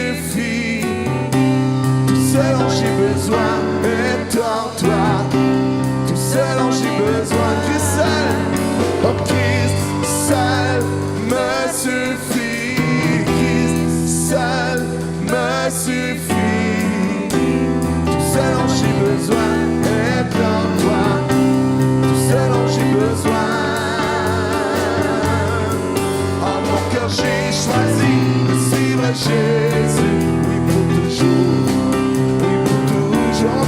suffit. Tout ce dont j'ai besoin est en toi. Tout ce dont j'ai besoin, Christ seul, oh Christ seul me suffit. Christ seul me suffit. Tout ce dont j'ai besoin est en toi. Tout ce dont j'ai besoin. En mon cœur j'ai choisi de suivre Jésus. Oui pour toujours, oui pour toujours.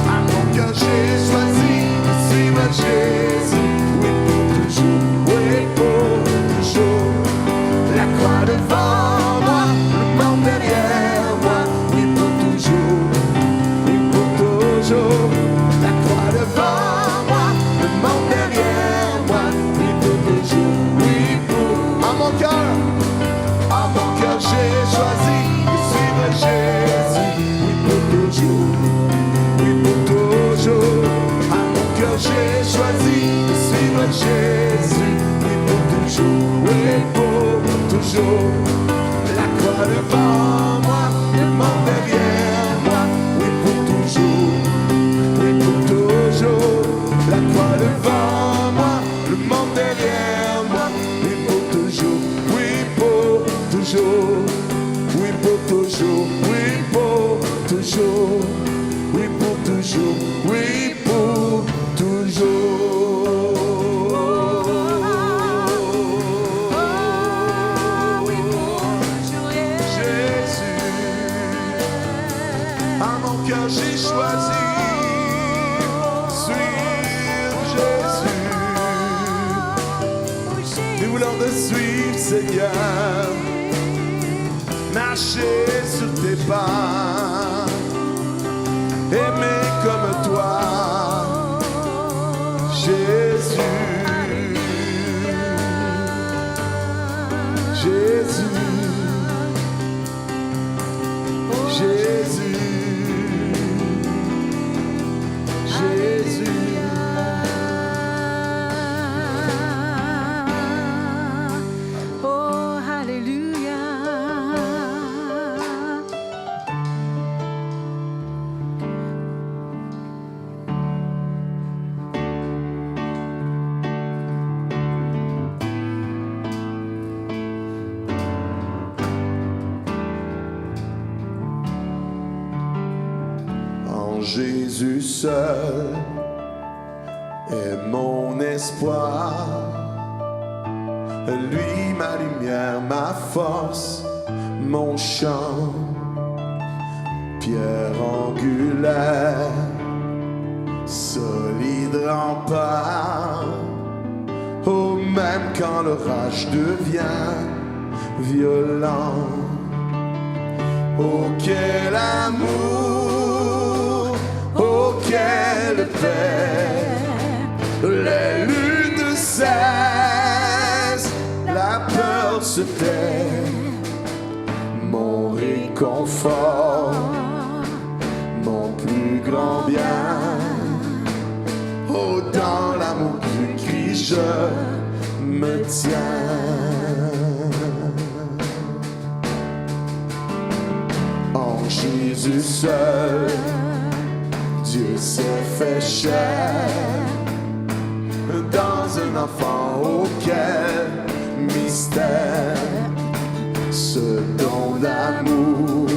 En mon cœur j'ai choisi de suivre Jésus. Oui pour toujours, oui pour toujours. La croix devant moi, le monde derrière moi. Oui pour toujours, oui pour toujours. La croix devant moi, le monde derrière moi. Oui pour toujours, oui pour. En mon cœur j'ai choisi de suivre Jésus. Oui pour toujours, oui pour toujours. À mon cœur j'ai choisi de suivre Jésus. Oui pour toujours, oui pour toujours. La croix devant moi, le monde derrière moi. Oui pour toujours, oui pour toujours. La croix devant moi, le monde derrière moi. Oui pour toujours, oui pour toujours. Oui pour toujours, oui pour toujours. Oui pour toujours, oui pour toujours. À mon cœur j'ai choisi suivre Jésus. Nous voulons te suivre, Seigneur. Marcher sur tes pas, aimer comme toi, Jésus. Jésus. Jésus, Jésus. Oh, Alléluia. Jésus seul est mon espoir, lui ma lumière, ma force, mon chant, pierre angulaire, solide rempart. Oh, même quand l'orage devient violent, oh quel amour, oh quelle paix, les luttes cessent, la peur se tait, mon réconfort, mon plus grand bien, oh dans l'amour du Christ je me tiens. En Jésus seul, Dieu s'est fait chair, dans un enfant auquel mystère, ce don d'amour,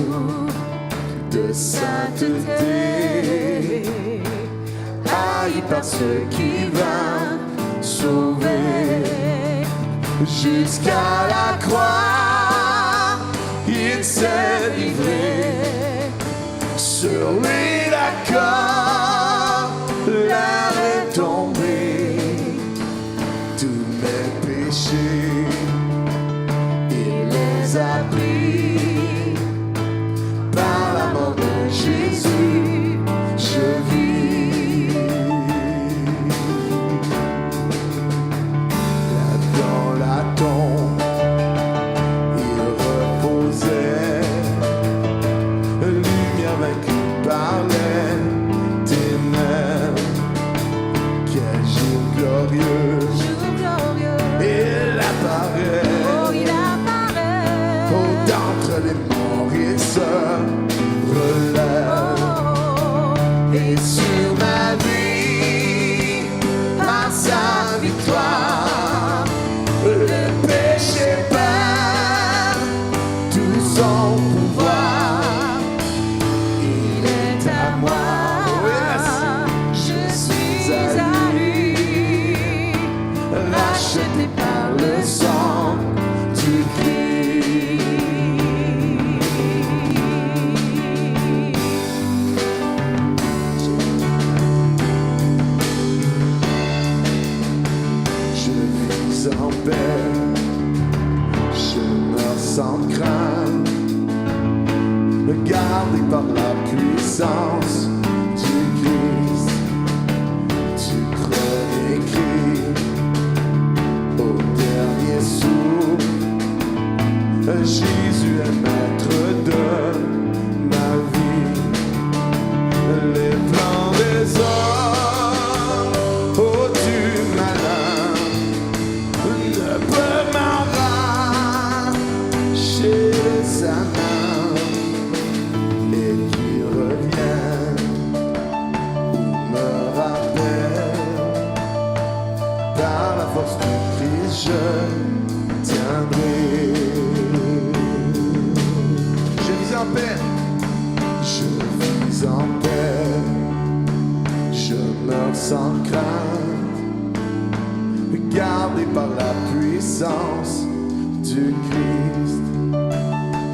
de sainteté, haï par ceux qui vinrent sauver, jusqu'à la croix, il s'est livré, sur lui d'accord, l'air est tombé, tous mes péchés, il les a pris, par la mort de Jésus, je vis. Là dans la tombe, il reposait, lumière vaincue par les ténèbres. Quel jour glorieux, il apparaît, oh d'entre les morts il racheté par le sang du Christ. Je vis en paix, je meurs sans crainte, gardé par la puissance du Christ. Tu premier cri au dernier souffle. Jésus est maître de ma vie. Les plans des hommes, oh du malin, ne peuvent m'arracher de sa main. Je tiendrai. Je vis en paix, je vis en paix, je meurs sans crainte, gardé par la puissance du Christ,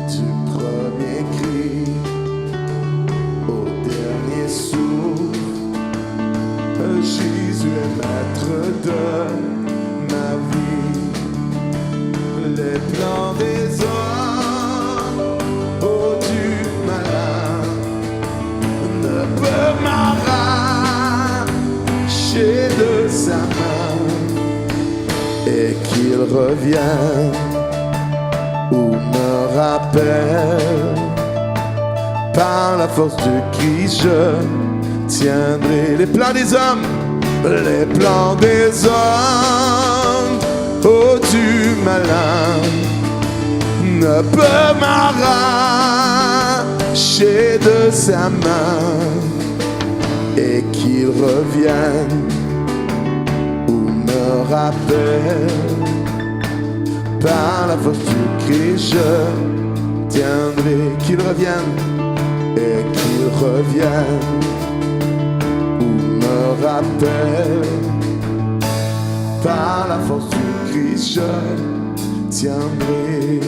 du premier cri au dernier souffle. Jésus est maître de ma vie. Les plans des hommes, oh du malin, ne peuvent m'arracher de sa main. Et qu'il revienne ou me rappelle, par la force du Christ je tiendrai. Les plans des hommes, les plans des hommes, oh du malin, ne peut m'arracher de sa main. Et qu'il revienne ou me rappelle, par la force du Christ je tiendrai. Qu'il revienne et qu'il revienne ou me rappelle, par la force du Christ je tiendrai.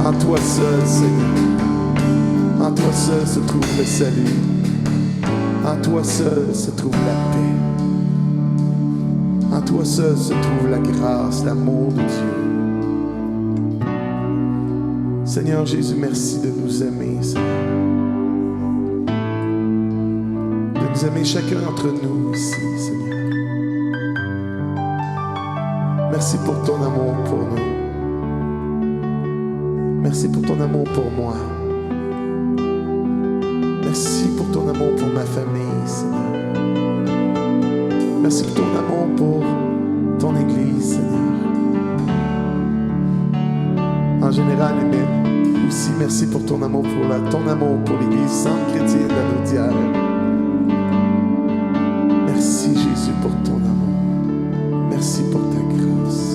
En toi seul, Seigneur, en toi seul se trouve le salut, en toi seul se trouve la paix, en toi seul se trouve la grâce, l'amour de Dieu. Seigneur Jésus, merci de nous aimer, Seigneur, de nous aimer chacun d'entre nous ici, Seigneur. Merci pour ton amour pour nous. Merci pour ton amour pour moi. Merci pour ton amour pour ma famille, Seigneur. Merci pour ton amour pour ton Église, Seigneur. En général, mais aussi merci pour ton amour pour l'Église Centre Chrétien de la Naudière. Merci Jésus pour ton amour. Merci pour ta grâce.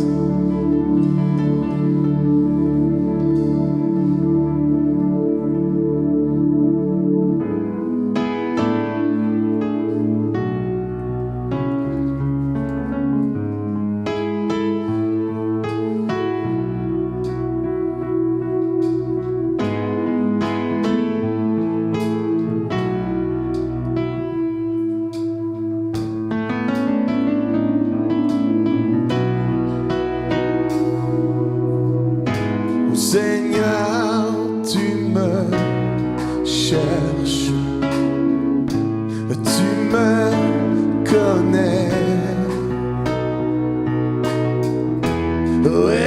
cherche. Tu me connais.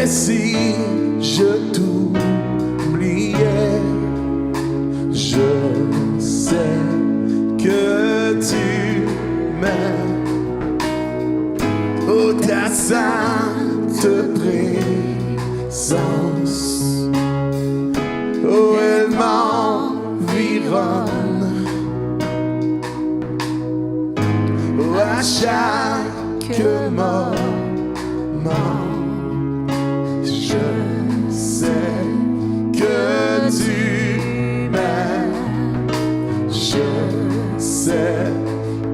Et si je t'oubliais, je sais que tu m'aimes. Oh, ta sainte présence, oh, elle m'environne. Oh, à chaque moment, je sais que tu m'aimes. Je sais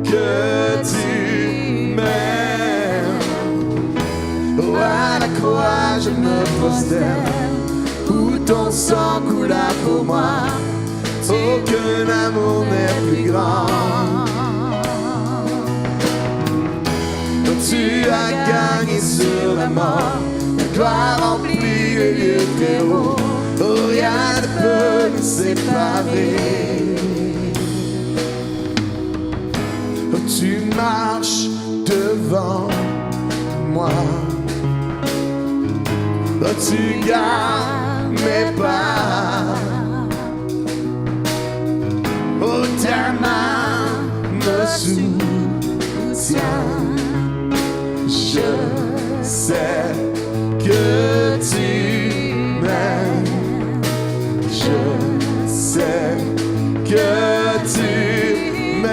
que tu m'aimes. Oh, à la croix je me prosterne, où ton sang coula pour moi. Aucun amour n'est plus grand. Tu as gagné sur la mort, ta gloire remplit les lieux très hauts. Oh, rien ne peut nous séparer. Oh, tu marches devant moi. Oh, tu gardes mes pas. Oh, ta main me soutient. Je sais que tu m'aimes. Je sais que tu m'aimes.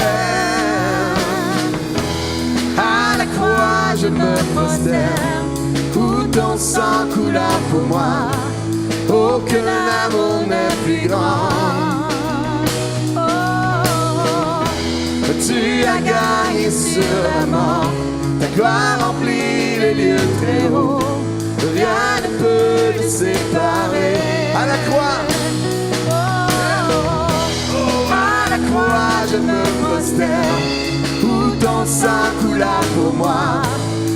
À la croix je me prosterne, où ton sang coula pour moi. Aucun amour n'est plus grand. Tu as gagné sur la mort, ta gloire remplit les lieux très hauts. Rien ne peut nous séparer. À la croix, oh, à la croix je me prosterne, où ton sang coula pour moi.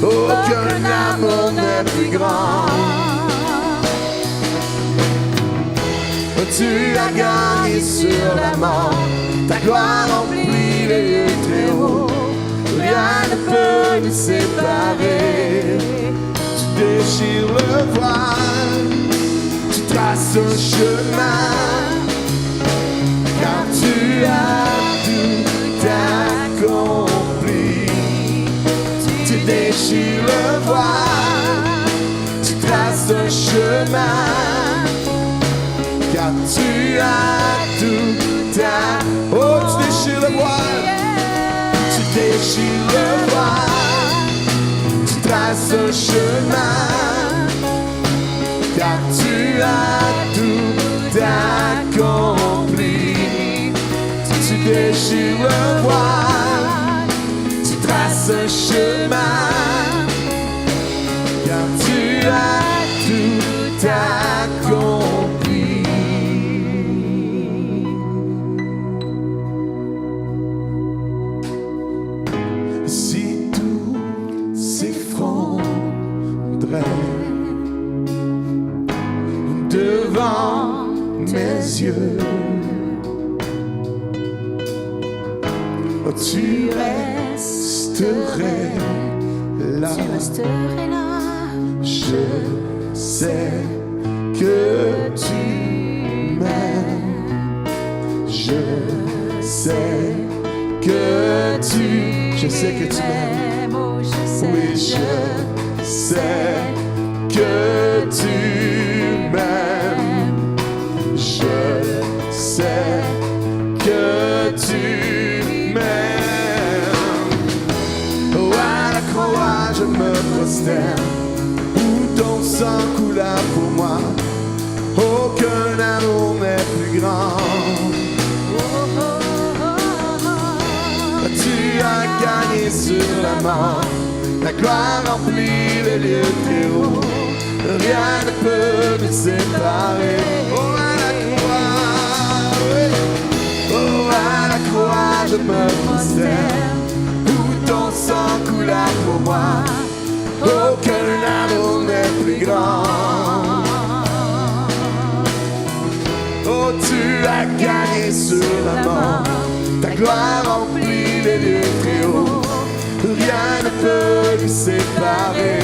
Aucun amour n'est plus grand. Tu as gagné sur la mort, ta gloire remplit les lieux très hauts. Rien ne peut nous séparer. Tu déchires le voile, tu traces un chemin, car tu as tout accompli. Tu déchires le voile, tu traces un chemin, car tu as tout accompli. Oh, tu déchires le voile, tu déchires le voile, tu traces un chemin, car tu as tout accompli. Tu déchires le voile, tu traces un chemin, car tu as tout accompli. Si tout s'effondrait devant mes yeux, oh, tu resterais là. Je sais que tu m'aimes. Je sais que tu m'aimes. Oui, je sais que tu m'aimes. Je sais que tu m'aimes. Oh, à la croix je me prosterne, où ton sang coula pour moi. Aucun amour n'est plus grand. Tu as gagné sur la mort, ta gloire remplit les lieux très hauts. Rien ne peut nous séparer. Oh, à la croix, oui. Oh, à la croix je me prosterne, où ton sang coula pour moi. Aucun amour n'est plus grand. Oh, tu as gagné sur la mort. Ta gloire remplit les lieux très hauts. Rien ne peut nous séparer.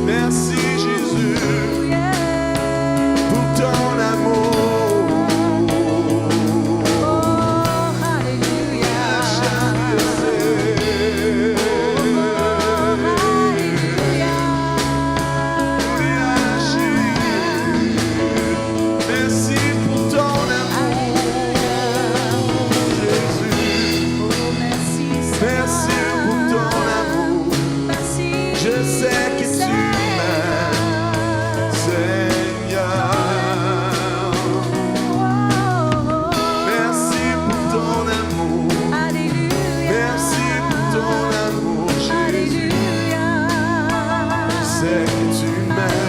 Merci Jésus pour ton amour. Oh, alléluia. Merci pour ton amour, Jésus. Merci pour ton amour. Je sais que tu m'aimes, Seigneur. Merci pour ton amour. Merci pour ton amour, Jésus. Je sais que tu m'aimes.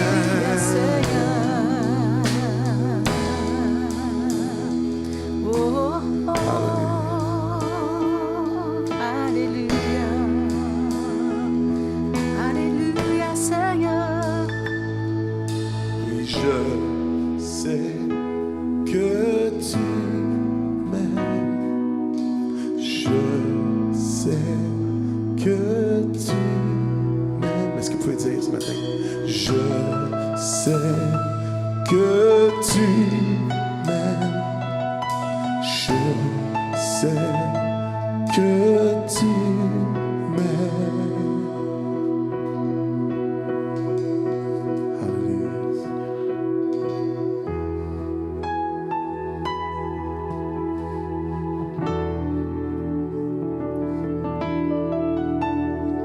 Alléluia, Seigneur. Oui, je sais que tu m'aimes. Je sais que tu m'aimes. Est-ce que vous pouvez dire ce matin? Je sais que tu m'aimes. Je sais que tu m'aimes. Alléluia.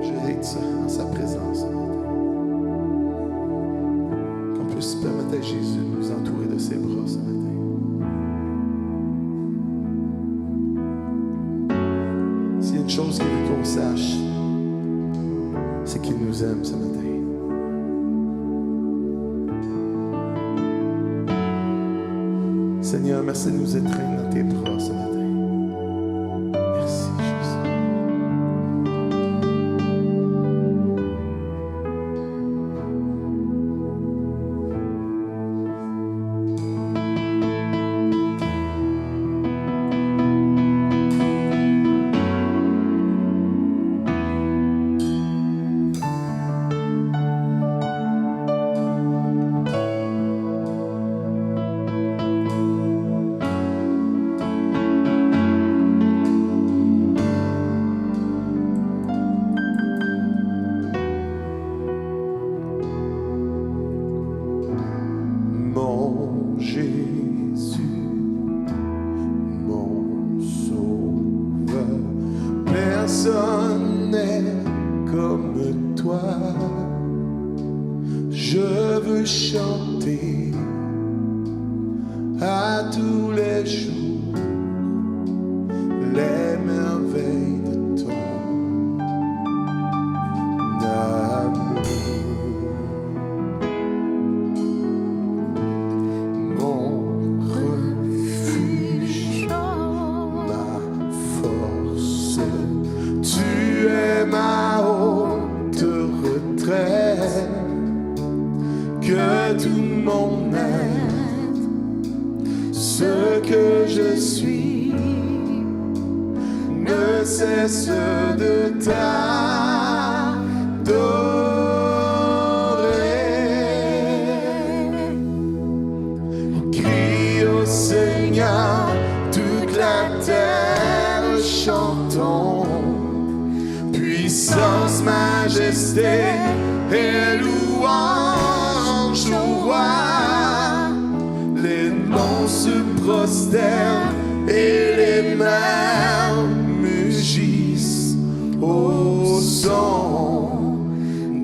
J'ai hâte ça en sa présence ce matin. Qu'on puisse permettre à Jésus de nous entourer de ses bras ce matin. S'il y a une chose qu'il veut qu'on sache, c'est qu'il nous aime ce matin. Seigneur, merci de nous étreindre dans tes bras ce matin. Merci, Jésus. Mon Jésus, mon Sauveur, personne n'est comme toi. Je veux chanter à tous les jours les merveilles de ton amour. Mon refuge, ma force, tu es ma haute retraite, que tout mon être, ce que je suis, ne cesse de t'adorer. Crie au Seigneur, toute la terre chantons, puissance, majesté et louange au roi. Les noms se prosternent et les mains mugissent au son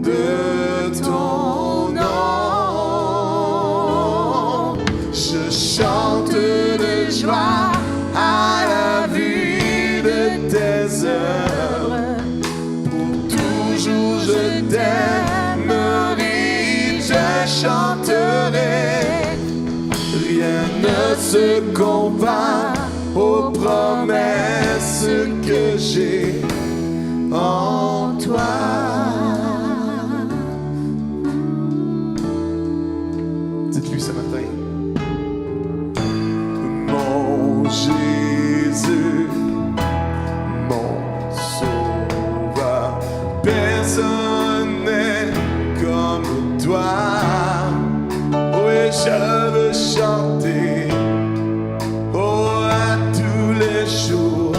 de ton nom. Je chante de joie à la vue de tes œuvres. Pour toujours je t'aimerai, je chanterai. Rien ne se compare aux promesses que j'ai en toi. Dites-lui ce matin. Mon Jésus, mon Sauveur, personne n'est comme toi. Oui, je veux chanter à tous les jours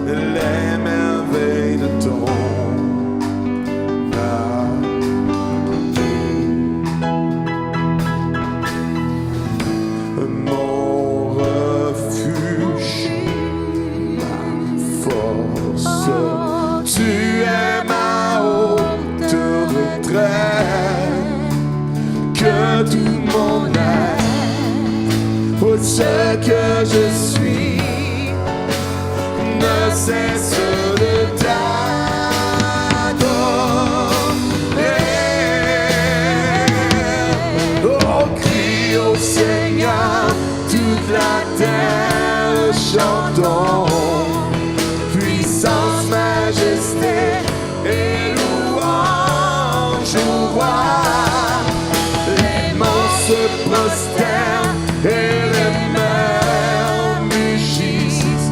les merveilles de ton âme. Mon refuge, ma force, tu es ma haute retraite, que tout mon être, pour ce que je suis, ne cesse de t'adorer. Oh, crie au Seigneur, toute la terre, chantons. Puissance, majesté et louange au roi. Les monts se prosternent et les mers mugissent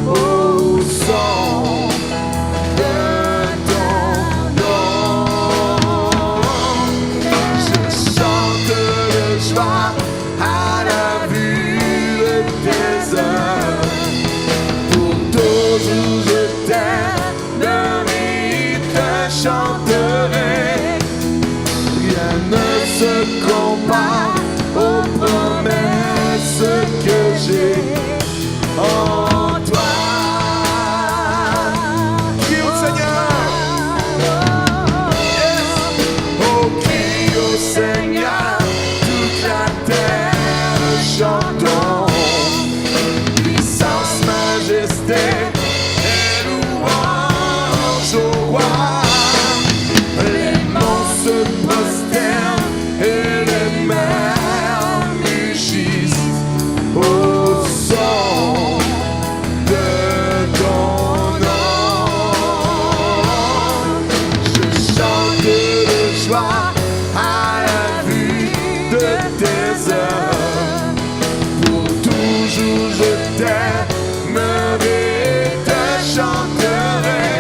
au son de ton nom. Je chante de joie à la vue de tes œuvres. Pour toujours je t'aimerai, te chanterai. Rien ne se compare aux promesses que j'ai en toi. Crie au Seigneur. Yes. Oh, crie au Seigneur, toute la terre, chantons. Puissance, majesté et louange au roi. Les monts se prosternent et les mers mugissent au son de ton nom. Je chante de joie à la vue de tes œuvres. Pour toujours je t'aimerai, te chanterai.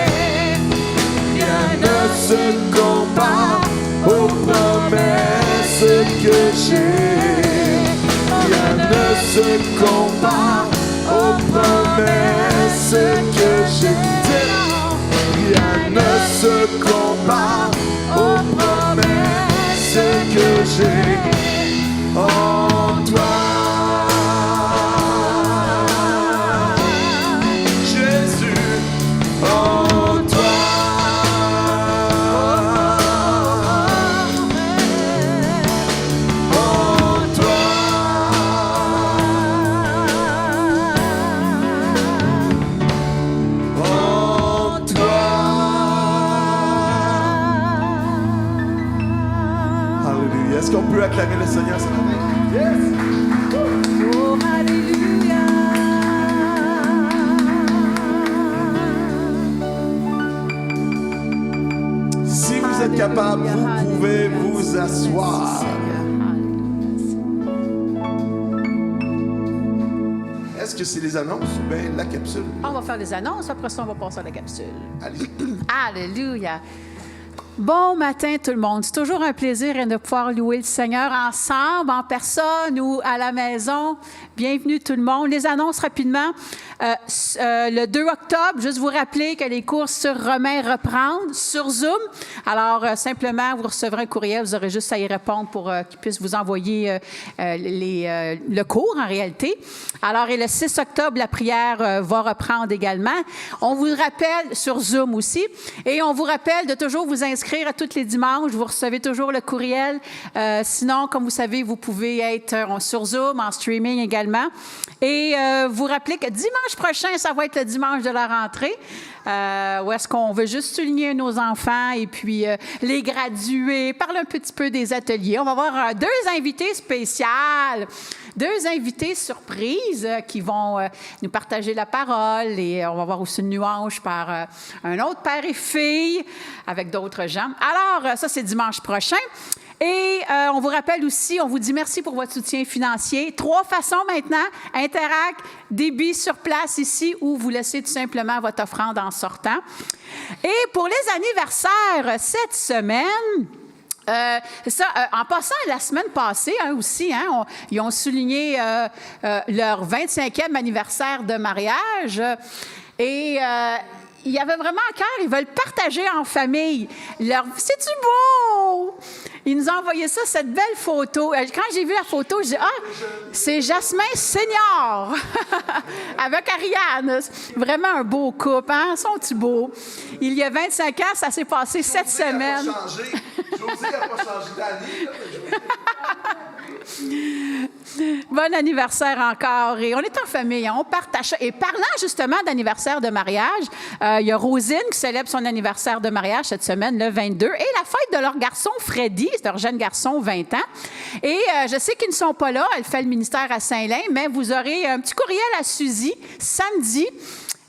Rien ne se compare aux promesses que j'ai. Rien ne se compare aux promesses que j'ai. Rien ne se compare aux promesses que j'ai en toi. Jésus, en toi. En toi. En toi. Alléluia. Est-ce qu'on peut acclamer le Seigneur ce matin? Yes. Oh, alléluia. Si vous êtes capable, vous pouvez vous asseoir. Est-ce que c'est les annonces ou bien la capsule? On va faire les annonces, après ça, on va passer à la capsule. Allez. Alléluia. Bon matin tout le monde. C'est toujours un plaisir de pouvoir louer le Seigneur ensemble, en personne ou à la maison. Bienvenue tout le monde. Les annonces rapidement. Le 2 octobre, juste vous rappeler que les cours sur Romains reprennent sur Zoom. Alors, simplement, vous recevrez un courriel, vous aurez juste à y répondre pour qu'ils puissent vous envoyer le cours en réalité. Alors, et le 6 octobre, la prière va reprendre également. On vous rappelle sur Zoom aussi. Et on vous rappelle de toujours vous inscrire à tous les dimanches. Vous recevez toujours le courriel. Sinon, comme vous savez, vous pouvez être sur Zoom, en streaming également. Et vous rappelez que dimanche prochain, ça va être le dimanche de la rentrée, où est-ce qu'on veut juste souligner nos enfants et puis les graduer, parler un petit peu des ateliers. On va avoir deux invités spéciales, deux invités surprises qui vont nous partager la parole et on va avoir aussi une louange par un autre père et fille avec d'autres gens. Alors, ça, c'est dimanche prochain. Et on vous rappelle aussi, on vous dit merci pour votre soutien financier. 3 façons maintenant, Interact, débit sur place ici, ou vous laissez tout simplement votre offrande en sortant. Et pour les anniversaires cette semaine, en passant la semaine passée aussi, ils ont souligné leur 25e anniversaire de mariage et il y avait vraiment à cœur, ils veulent partager en famille. C'est-tu beau? Ils nous ont envoyé ça, cette belle photo. Quand j'ai vu la photo, je dis c'est Jasmin Senior avec Ariane. Vraiment un beau couple, hein? Sont-ils beaux? Il y a 25 ans, ça s'est passé cette semaine. Josie n'a pas changé d'année. Bon anniversaire encore. Et on est en famille, on partage. Et parlant justement d'anniversaire de mariage, il y a Rosine qui célèbre son anniversaire de mariage cette semaine, le 22, et la fête de leur garçon Freddy, c'est leur jeune garçon, 20 ans. Et je sais qu'ils ne sont pas là, elle fait le ministère à Saint-Lin, mais vous aurez un petit courriel à Suzy samedi.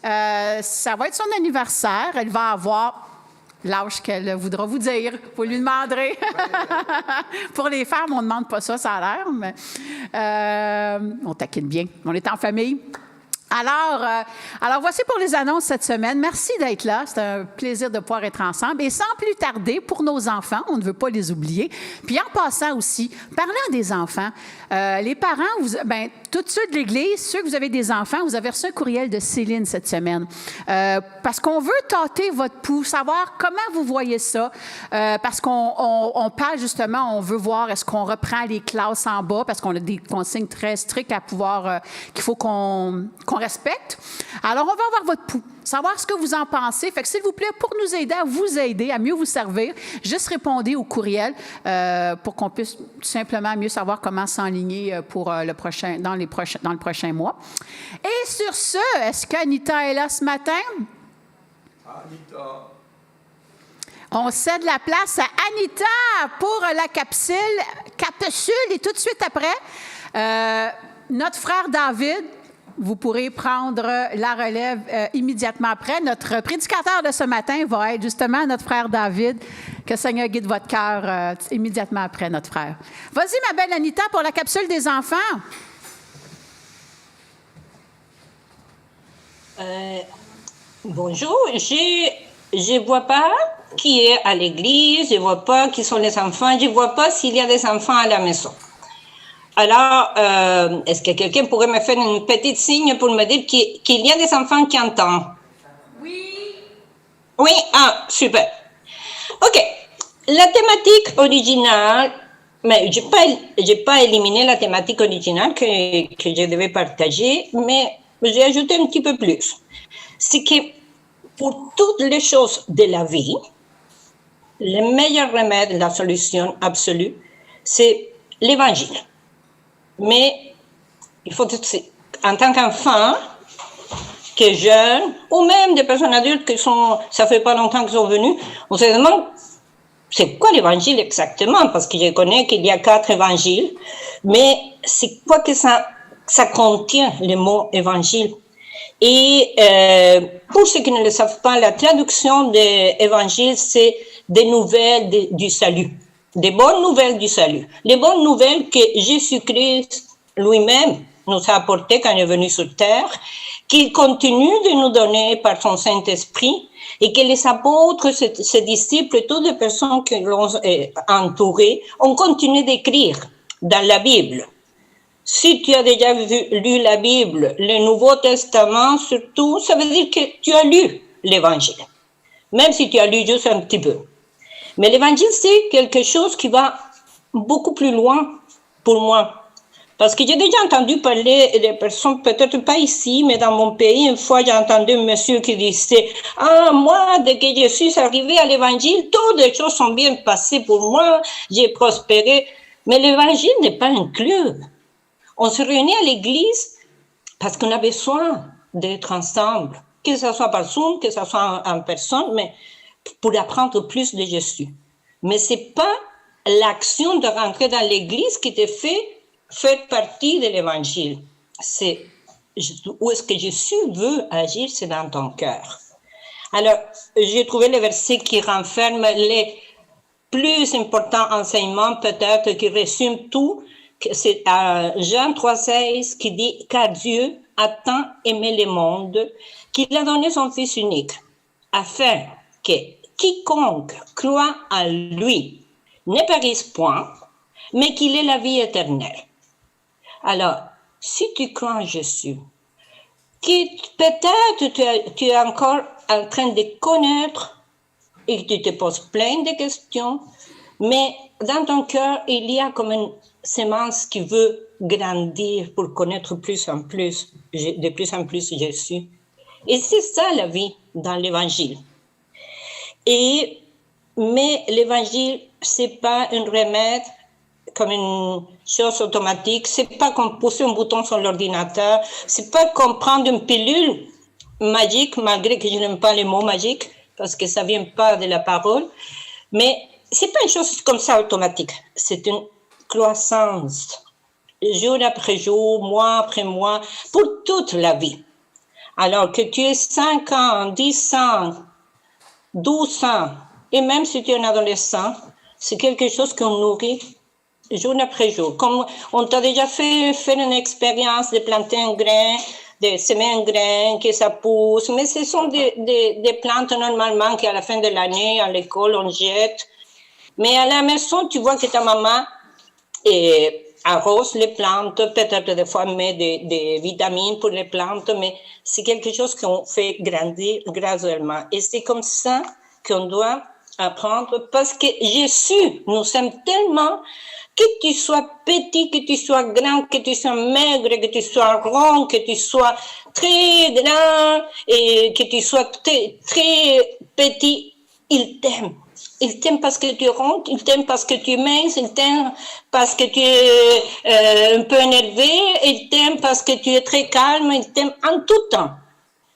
Ça va être son anniversaire. Elle va avoir l'âge qu'elle voudra vous dire. Vous lui demanderez. Pour les femmes, on ne demande pas ça, ça a l'air, mais on taquine bien. On est en famille. Alors, voici pour les annonces cette semaine. Merci d'être là. C'est un plaisir de pouvoir être ensemble. Et sans plus tarder, pour nos enfants, on ne veut pas les oublier. Puis en passant aussi, parlant des enfants, les parents, tous ceux de l'Église, ceux que vous avez des enfants, vous avez reçu un courriel de Céline cette semaine. Parce qu'on veut tâter votre pouls, savoir comment vous voyez ça. Parce qu'on parle justement, on veut voir est-ce qu'on reprend les classes en bas, parce qu'on a des consignes très strictes à pouvoir, qu'il faut qu'on respecte. Alors, on va avoir votre pouls, savoir ce que vous en pensez. Fait que, s'il vous plaît, pour nous aider à vous aider, à mieux vous servir, juste répondez au courriel pour qu'on puisse tout simplement mieux savoir comment s'enligner pour dans le prochain mois. Et sur ce, est-ce qu'Anita est là ce matin? Anita. On cède la place à Anita pour la capsule et tout de suite après, notre frère David. Vous pourrez prendre la relève immédiatement après. Notre prédicateur de ce matin va être justement notre frère David. Que le Seigneur guide votre cœur immédiatement après, notre frère. Vas-y, ma belle Anita, pour la capsule des enfants. Bonjour, je ne vois pas qui est à l'église, je ne vois pas qui sont les enfants, je ne vois pas s'il y a des enfants à la maison. Alors, est-ce que quelqu'un pourrait me faire une petite signe pour me dire qu'il y a des enfants qui entendent? Oui. Oui, super. OK. La thématique originale, mais je n'ai pas éliminé la thématique originale que je devais partager, mais j'ai ajouté un petit peu plus. C'est que pour toutes les choses de la vie, le meilleur remède, la solution absolue, c'est l'Évangile. Mais il faut, en tant qu'enfant, que jeunes, ou même des personnes adultes ça fait pas longtemps qu'ils sont venus, on se demande, c'est quoi l'Évangile exactement? Parce que je connais qu'il y a 4 évangiles, mais c'est quoi que ça contient, le mot Évangile? Et pour ceux qui ne le savent pas, la traduction de Évangile, c'est des nouvelles du salut. Des bonnes nouvelles du salut. Les bonnes nouvelles que Jésus-Christ lui-même nous a apportées quand il est venu sur terre, qu'il continue de nous donner par son Saint-Esprit, et que les apôtres, ses disciples, toutes les personnes qui l'ont entouré, ont continué d'écrire dans la Bible. Si tu as déjà lu la Bible, le Nouveau Testament surtout, ça veut dire que tu as lu l'Évangile. Même si tu as lu juste un petit peu. Mais l'Évangile, c'est quelque chose qui va beaucoup plus loin pour moi. Parce que j'ai déjà entendu parler de personnes, peut-être pas ici, mais dans mon pays, une fois j'ai entendu un monsieur qui disait « Ah, moi, dès que je suis arrivé à l'Évangile, toutes les choses sont bien passées pour moi, j'ai prospéré. » Mais l'Évangile n'est pas un club. On se réunit à l'église parce qu'on a besoin d'être ensemble, que ce soit par Zoom, que ce soit en personne, mais pour apprendre plus de Jésus. Mais ce n'est pas l'action de rentrer dans l'église qui te fait partie de l'évangile. C'est où est-ce que Jésus veut agir, c'est dans ton cœur. Alors, j'ai trouvé le verset qui renferme plus important enseignement peut-être qui résume tout, c'est Jean 3,16 qui dit « Car Dieu a tant aimé le monde qu'il a donné son Fils unique, afin que quiconque croit en lui ne périsse point, mais qu'il ait la vie éternelle. » Alors, si tu crois en Jésus, peut-être tu es encore en train de connaître et tu te poses plein de questions, mais dans ton cœur, il y a comme une semence qui veut grandir pour connaître de plus en plus Jésus. Et c'est ça la vie dans l'Évangile. Mais l'Évangile, c'est pas un remède comme une chose automatique, c'est pas comme pousser un bouton sur l'ordinateur, c'est pas comme prendre une pilule magique, malgré que je n'aime pas les mots magiques, parce que ça vient pas de la parole, mais c'est pas une chose comme ça automatique, c'est une croissance, jour après jour, mois après mois, pour toute la vie. Alors que tu aies 5 ans, 10 ans, 12 ans, et même si tu es un adolescent, c'est quelque chose qu'on nourrit jour après jour. Comme on t'a déjà fait une expérience de planter un grain, de semer un grain, que ça pousse, mais ce sont des plantes normalement qu'à la fin de l'année, à l'école, on jette. Mais à la maison, tu vois que ta maman arrose les plantes, peut-être des fois met des vitamines pour les plantes, mais c'est quelque chose qu'on fait grandir graduellement. Et c'est comme ça qu'on doit apprendre, parce que Jésus nous aime tellement, que tu sois petit, que tu sois grand, que tu sois maigre, que tu sois rond, que tu sois très grand et que tu sois très, très petit, il t'aime. Il t'aime parce que tu es rond, il t'aime parce que tu es mince, il t'aime parce que tu es un peu énervé, il t'aime parce que tu es très calme, il t'aime en tout temps.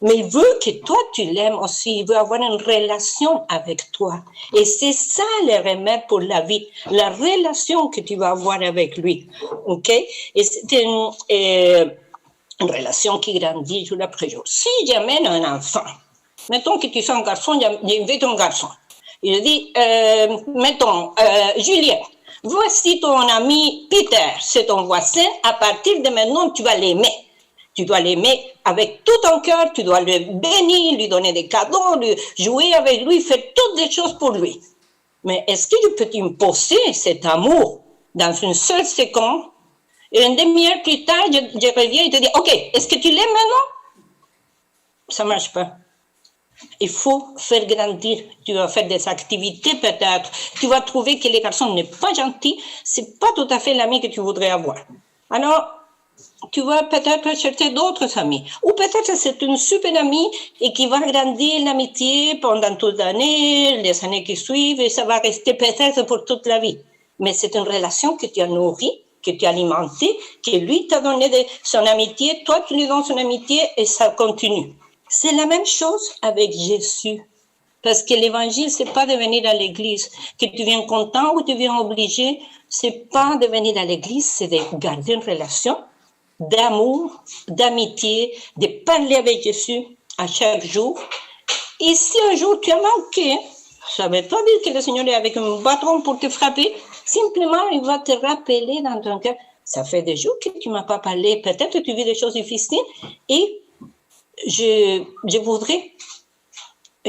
Mais il veut que toi, tu l'aimes aussi. Il veut avoir une relation avec toi. Et c'est ça le remède pour la vie. La relation que tu vas avoir avec lui. OK? Et c'est une relation qui grandit jour après jour. Si j'amène un enfant, mettons que tu sois un garçon, j'invite un garçon. Il dit, Julien, voici ton ami Peter, c'est ton voisin. À partir de maintenant, tu vas l'aimer. Tu dois l'aimer avec tout ton cœur, tu dois le bénir, lui donner des cadeaux, jouer avec lui, faire toutes les choses pour lui. Mais est-ce que je peux t'imposer cet amour dans une seule seconde? Et une demi-heure plus tard, je reviens et te dis, OK, est-ce que tu l'aimes maintenant? Ça ne marche pas. Il faut faire grandir. Tu vas faire des activités peut-être. Tu vas trouver que les garçons n'est pas gentil. C'est pas tout à fait l'ami que tu voudrais avoir. Alors, tu vas peut-être chercher d'autres amis. Ou peut-être que c'est une super amie et qui va grandir l'amitié pendant toute l'année, les années qui suivent, et ça va rester peut-être pour toute la vie. Mais c'est une relation que tu as nourrie, que tu as alimentée, que lui t'a donné son amitié, toi tu lui donnes son amitié et ça continue. C'est la même chose avec Jésus. Parce que l'évangile, c'est pas de venir à l'église. Que tu viens content ou tu viens obligé, c'est pas de venir à l'église, c'est de garder une relation d'amour, d'amitié, de parler avec Jésus à chaque jour. Et si un jour tu as manqué, ça ne veut pas dire que le Seigneur est avec un bâton pour te frapper. Simplement, il va te rappeler dans ton cœur, ça fait des jours que tu ne m'as pas parlé, peut-être que tu vis des choses difficiles et je voudrais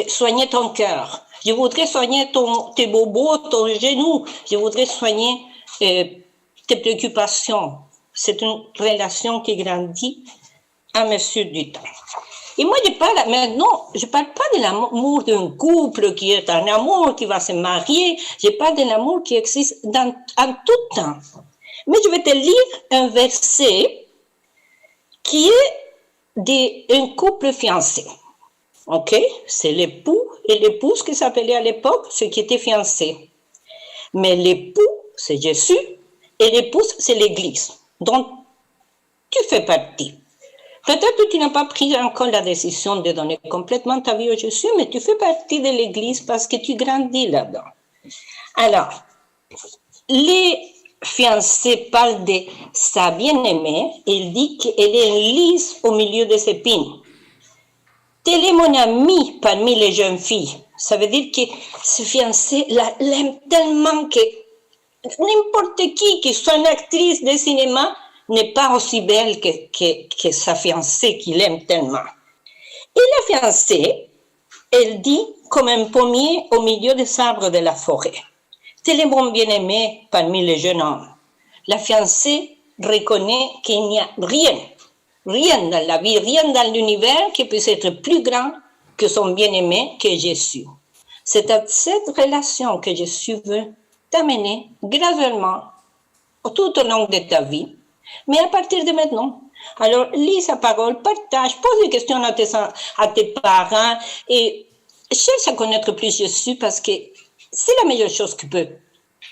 soigner ton cœur. Je voudrais soigner tes bobos, ton genou. Je voudrais soigner tes préoccupations. C'est une relation qui grandit à mesure du temps. Et moi, je parle pas de l'amour d'un couple qui est un amour qui va se marier. Je parle de l'amour qui existe en tout temps. Mais je vais te lire un verset qui est d'un couple fiancé. OK? C'est l'époux et l'épouse qui s'appelaient à l'époque ceux qui étaient fiancés. Mais l'époux, c'est Jésus, et l'épouse, c'est l'Église. Donc, tu fais partie. Peut-être que tu n'as pas pris encore la décision de donner complètement ta vie à Jésus, mais tu fais partie de l'Église parce que tu grandis là-dedans. Alors, les fiancés parlent de sa bien-aimée, et il dit qu'elle est un lys au milieu des épines. Telle est mon amie parmi les jeunes filles. Ça veut dire que ce fiancé l'aime tellement que n'importe qui soit une actrice de cinéma, n'est pas aussi belle que sa fiancée qu'il aime tellement. Et la fiancée, elle dit comme un pommier au milieu des arbres de la forêt. Tel est mon bien-aimé parmi les jeunes hommes. La fiancée reconnaît qu'il n'y a rien dans la vie, rien dans l'univers qui puisse être plus grand que son bien-aimé que Jésus. C'est à cette relation que Jésus veut t'amener graduellement tout au long de ta vie, mais à partir de maintenant. Alors, lis sa parole, partage, pose des questions à tes parents et cherche à connaître plus Jésus parce que c'est la meilleure chose que tu peux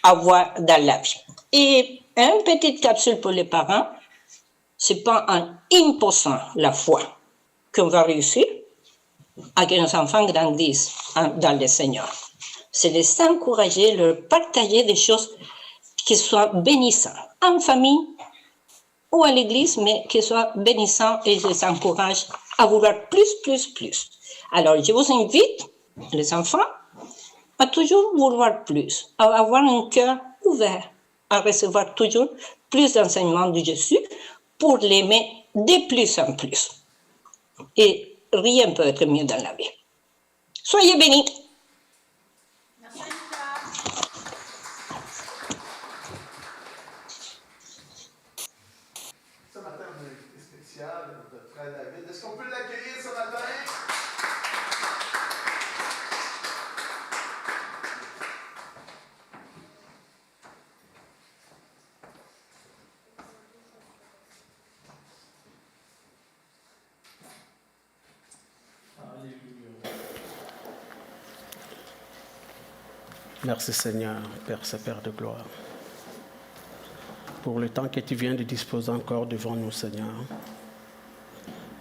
avoir dans la vie. Et une petite capsule pour les parents, c'est pas en imposant la foi qu'on va réussir à que nos enfants grandissent dans le Seigneur. C'est de s'encourager, leur partager des choses qui soient bénissantes en famille ou à l'église, mais qui soient bénissantes et je les encourage à vouloir plus. Alors, je vous invite, les enfants, à toujours vouloir plus, à avoir un cœur ouvert, à recevoir toujours plus d'enseignements de Jésus pour l'aimer de plus en plus. Et rien ne peut être mieux dans la vie. Soyez bénis. Ce matin, on a un invité spécial, notre frère David. Est-ce qu'on peut l'accueillir ce matin? Merci Seigneur, Père de gloire, pour le temps que tu viens de disposer encore devant nous, Seigneur.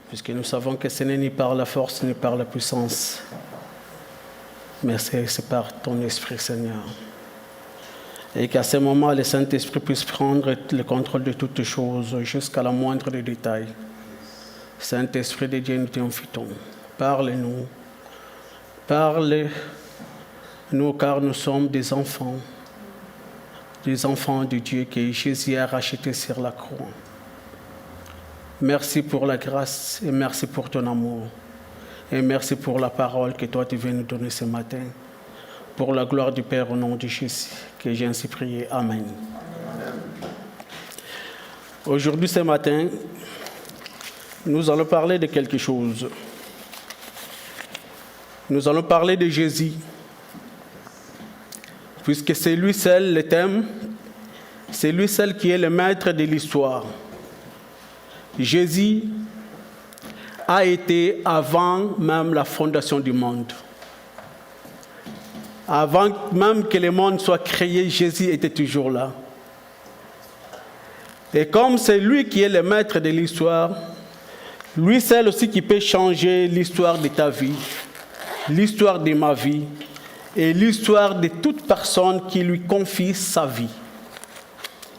Puisque nous savons que ce n'est ni par la force, ni par la puissance, mais c'est par ton Esprit, Seigneur. Et qu'à ce moment, le Saint-Esprit puisse prendre le contrôle de toutes choses, jusqu'à la moindre des détails. Saint-Esprit de Dieu, nous t'invitons. Parle-nous. Parle-nous, car nous sommes des enfants de Dieu que Jésus a rachetés sur la croix. Merci pour la grâce et merci pour ton amour. Et merci pour la parole que toi tu viens nous donner ce matin. Pour la gloire du Père au nom de Jésus, que j'ai ainsi prié. Amen. Aujourd'hui, ce matin, nous allons parler de quelque chose. Nous allons parler de Jésus. Puisque c'est lui seul le thème, c'est lui seul qui est le maître de l'histoire. Jésus a été avant même la fondation du monde. Avant même que le monde soit créé, Jésus était toujours là. Et comme c'est lui qui est le maître de l'histoire, lui seul aussi qui peut changer l'histoire de ta vie, l'histoire de ma vie, et l'histoire de toute personne qui lui confie sa vie.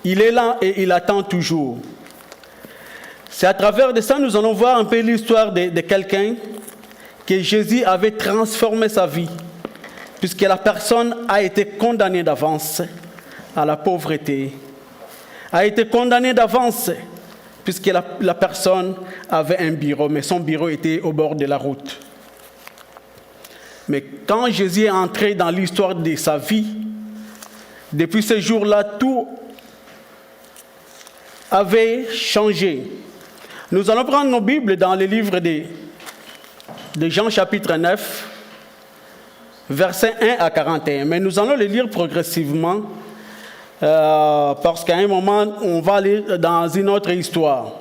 Il est là et il attend toujours. C'est à travers de ça que nous allons voir un peu l'histoire de quelqu'un que Jésus avait transformé sa vie, puisque la personne a été condamnée d'avance à la pauvreté, a été condamnée d'avance puisque la personne avait un bureau, mais son bureau était au bord de la route. Mais quand Jésus est entré dans l'histoire de sa vie, depuis ce jour-là, tout avait changé. Nous allons prendre nos Bibles dans le livre de Jean chapitre 9, versets 1 à 41. Mais nous allons les lire progressivement parce qu'à un moment, on va aller dans une autre histoire.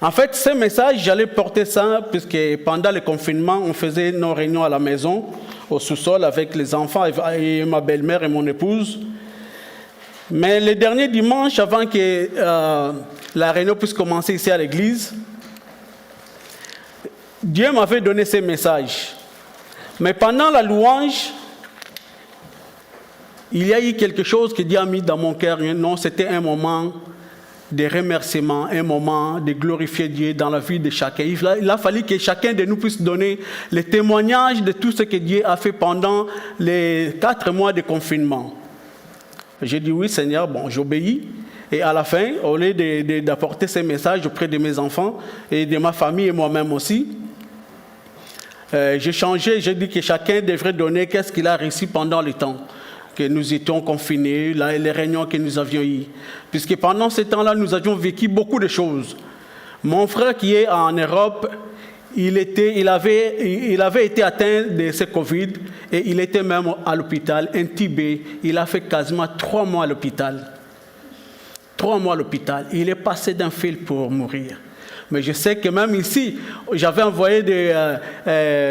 En fait, ce message, j'allais porter ça puisque pendant le confinement, on faisait nos réunions à la maison, au sous-sol, avec les enfants et ma belle-mère et mon épouse. Mais le dernier dimanche, avant que la réunion puisse commencer ici à l'église, Dieu m'avait donné ce message. Mais pendant la louange, il y a eu quelque chose que Dieu a mis dans mon cœur. Non, c'était un moment de remerciements, un moment de glorifier Dieu dans la vie de chacun. Il a fallu que chacun de nous puisse donner le témoignage de tout ce que Dieu a fait pendant les 4 mois de confinement. J'ai dit oui Seigneur, bon, j'obéis. Et à la fin, au lieu d'apporter ces messages auprès de mes enfants et de ma famille et moi-même aussi, j'ai changé, j'ai dit que chacun devrait donner qu'est-ce qu'il a réussi pendant le temps que nous étions confinés, les réunions que nous avions eues. Puisque pendant ce temps-là, nous avions vécu beaucoup de choses. Mon frère qui est en Europe, il avait été atteint de ce Covid et il était même à l'hôpital, intubé. Il a fait quasiment 3 mois à l'hôpital. 3 mois à l'hôpital. Il est passé d'un fil pour mourir. Mais je sais que même ici, j'avais envoyé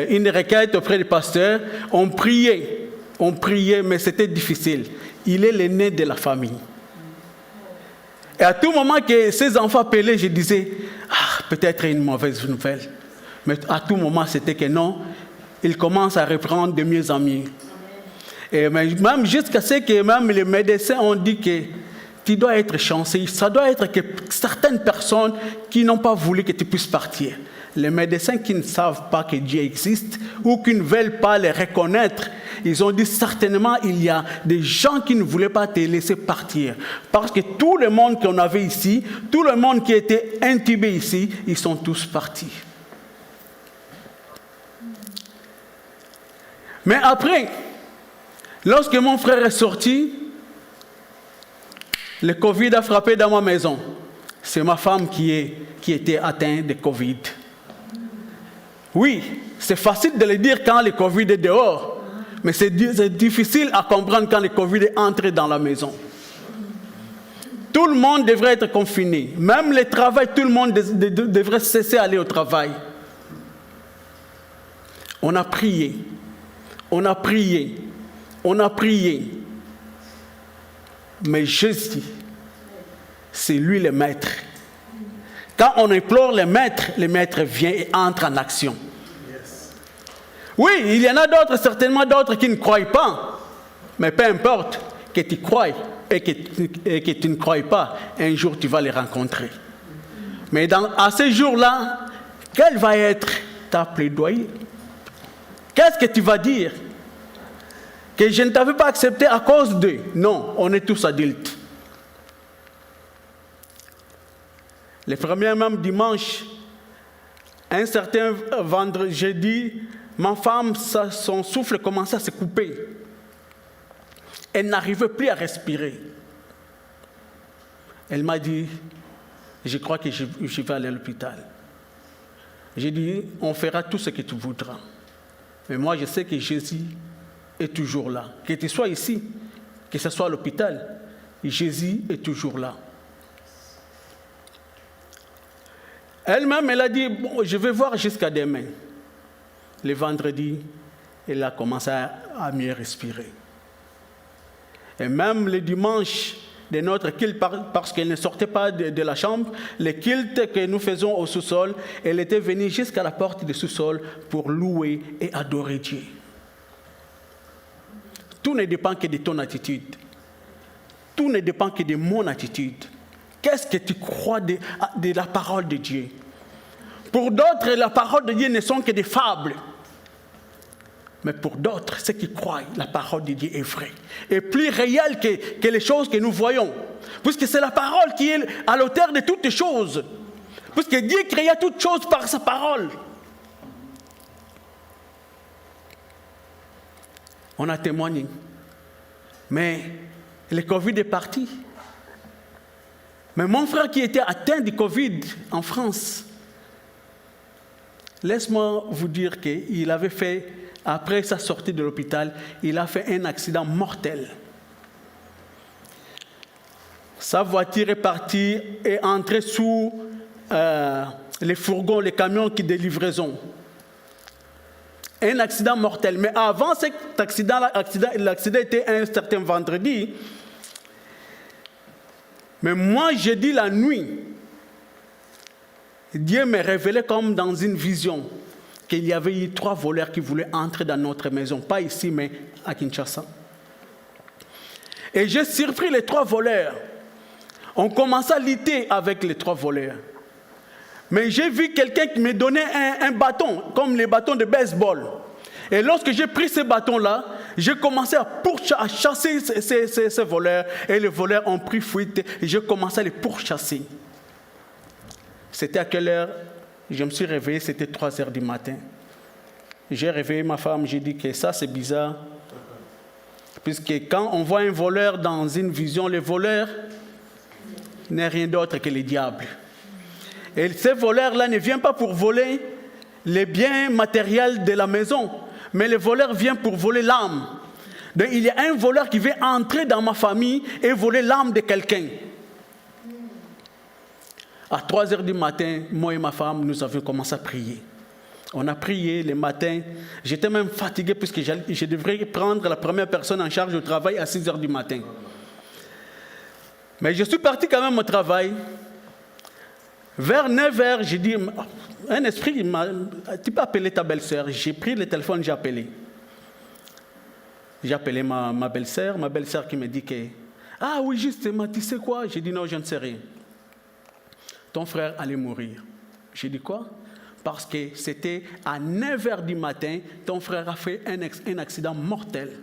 une requête auprès du pasteur. On priait, mais c'était difficile. Il est l'aîné de la famille. Et à tout moment que ses enfants appelaient, je disais, peut-être une mauvaise nouvelle. Mais à tout moment, c'était que non, il commence à reprendre de mieux en mieux. Et même jusqu'à ce que même les médecins ont dit que tu dois être chanceux. Ça doit être que certaines personnes qui n'ont pas voulu que tu puisses partir. Les médecins qui ne savent pas que Dieu existe ou qui ne veulent pas le reconnaître, ils ont dit certainement il y a des gens qui ne voulaient pas te laisser partir. Parce que tout le monde qu'on avait ici, tout le monde qui était intubé ici, ils sont tous partis. Mais après, lorsque mon frère est sorti, le Covid a frappé dans ma maison. C'est ma femme qui était atteinte de Covid. Oui, c'est facile de le dire quand le Covid est dehors, mais c'est difficile à comprendre quand le Covid est entré dans la maison. Tout le monde devrait être confiné. Même le travail, tout le monde devrait cesser d'aller au travail. On a prié. On a prié. On a prié. Mais Jésus, c'est lui le maître. Quand on implore le maître vient et entre en action. Oui, il y en a d'autres, certainement d'autres qui ne croient pas. Mais peu importe, que tu crois et que tu ne crois pas, un jour tu vas les rencontrer. Mais à ce jour-là, quel va être ta plaidoyer? Qu'est-ce que tu vas dire? Que je ne t'avais pas accepté à cause d'eux. Non, on est tous adultes. Le premier même dimanche, un certain vendredi, ma femme, son souffle commençait à se couper. Elle n'arrivait plus à respirer. Elle m'a dit, je crois que je vais aller à l'hôpital. J'ai dit, on fera tout ce que tu voudras. Mais moi, je sais que Jésus est toujours là. Que tu sois ici, que ce soit à l'hôpital, Jésus est toujours là. Elle-même, elle a dit, bon, je vais voir jusqu'à demain. Le vendredi, elle a commencé à mieux respirer. Et même le dimanche de notre culte, parce qu'elle ne sortait pas de la chambre, le culte que nous faisons au sous-sol, elle était venue jusqu'à la porte du sous-sol pour louer et adorer Dieu. Tout ne dépend que de ton attitude. Tout ne dépend que de mon attitude. Qu'est-ce que tu crois de la parole de Dieu? Pour d'autres, la parole de Dieu ne sont que des fables. Mais pour d'autres, ceux qui croient, la parole de Dieu est vraie. Et plus réelle que les choses que nous voyons. Puisque c'est la parole qui est à l'auteur de toutes choses. Puisque Dieu créa toutes choses par sa parole. On a témoigné. Mais le Covid est parti. Mais mon frère qui était atteint du Covid en France, laisse-moi vous dire qu'il avait fait, après sa sortie de l'hôpital, il a fait un accident mortel. Sa voiture est partie et entrée sous les fourgons, les camions de livraison. Un accident mortel. Mais avant cet accident, l'accident était un certain vendredi. Mais moi, j'ai dit la nuit, Dieu me révélait comme dans une vision qu'il y avait eu 3 voleurs qui voulaient entrer dans notre maison. Pas ici, mais à Kinshasa. Et j'ai surpris les 3 voleurs. On commençait à lutter avec les 3 voleurs. Mais j'ai vu quelqu'un qui me donnait un bâton, comme les bâtons de baseball. Et lorsque j'ai pris ce bâton-là, j'ai commencé à chasser ces voleurs. Et les voleurs ont pris fuite et j'ai commencé à les pourchasser. C'était à quelle heure? Je me suis réveillé, c'était 3 heures du matin. J'ai réveillé ma femme, j'ai dit que ça c'est bizarre. Puisque quand on voit un voleur dans une vision, le voleur n'est rien d'autre que le diable. Et ce voleur-là ne vient pas pour voler les biens matériels de la maison, mais le voleur vient pour voler l'âme. Donc il y a un voleur qui veut entrer dans ma famille et voler l'âme de quelqu'un. À 3 heures du matin, moi et ma femme, nous avions commencé à prier. On a prié le matin. J'étais même fatigué puisque je devrais prendre la première personne en charge au travail à 6 heures du matin. Mais je suis parti quand même au travail. Vers 9 heures, j'ai dit, un esprit m'a dit, tu peux appeler ta belle-sœur. J'ai pris le téléphone, j'ai appelé. J'ai appelé ma belle-sœur qui me dit que, ah oui, justement, tu sais quoi? J'ai dit non, je ne sais rien. Ton frère allait mourir. J'ai dit quoi? Parce que c'était à 9 heures du matin, ton frère a fait un accident mortel.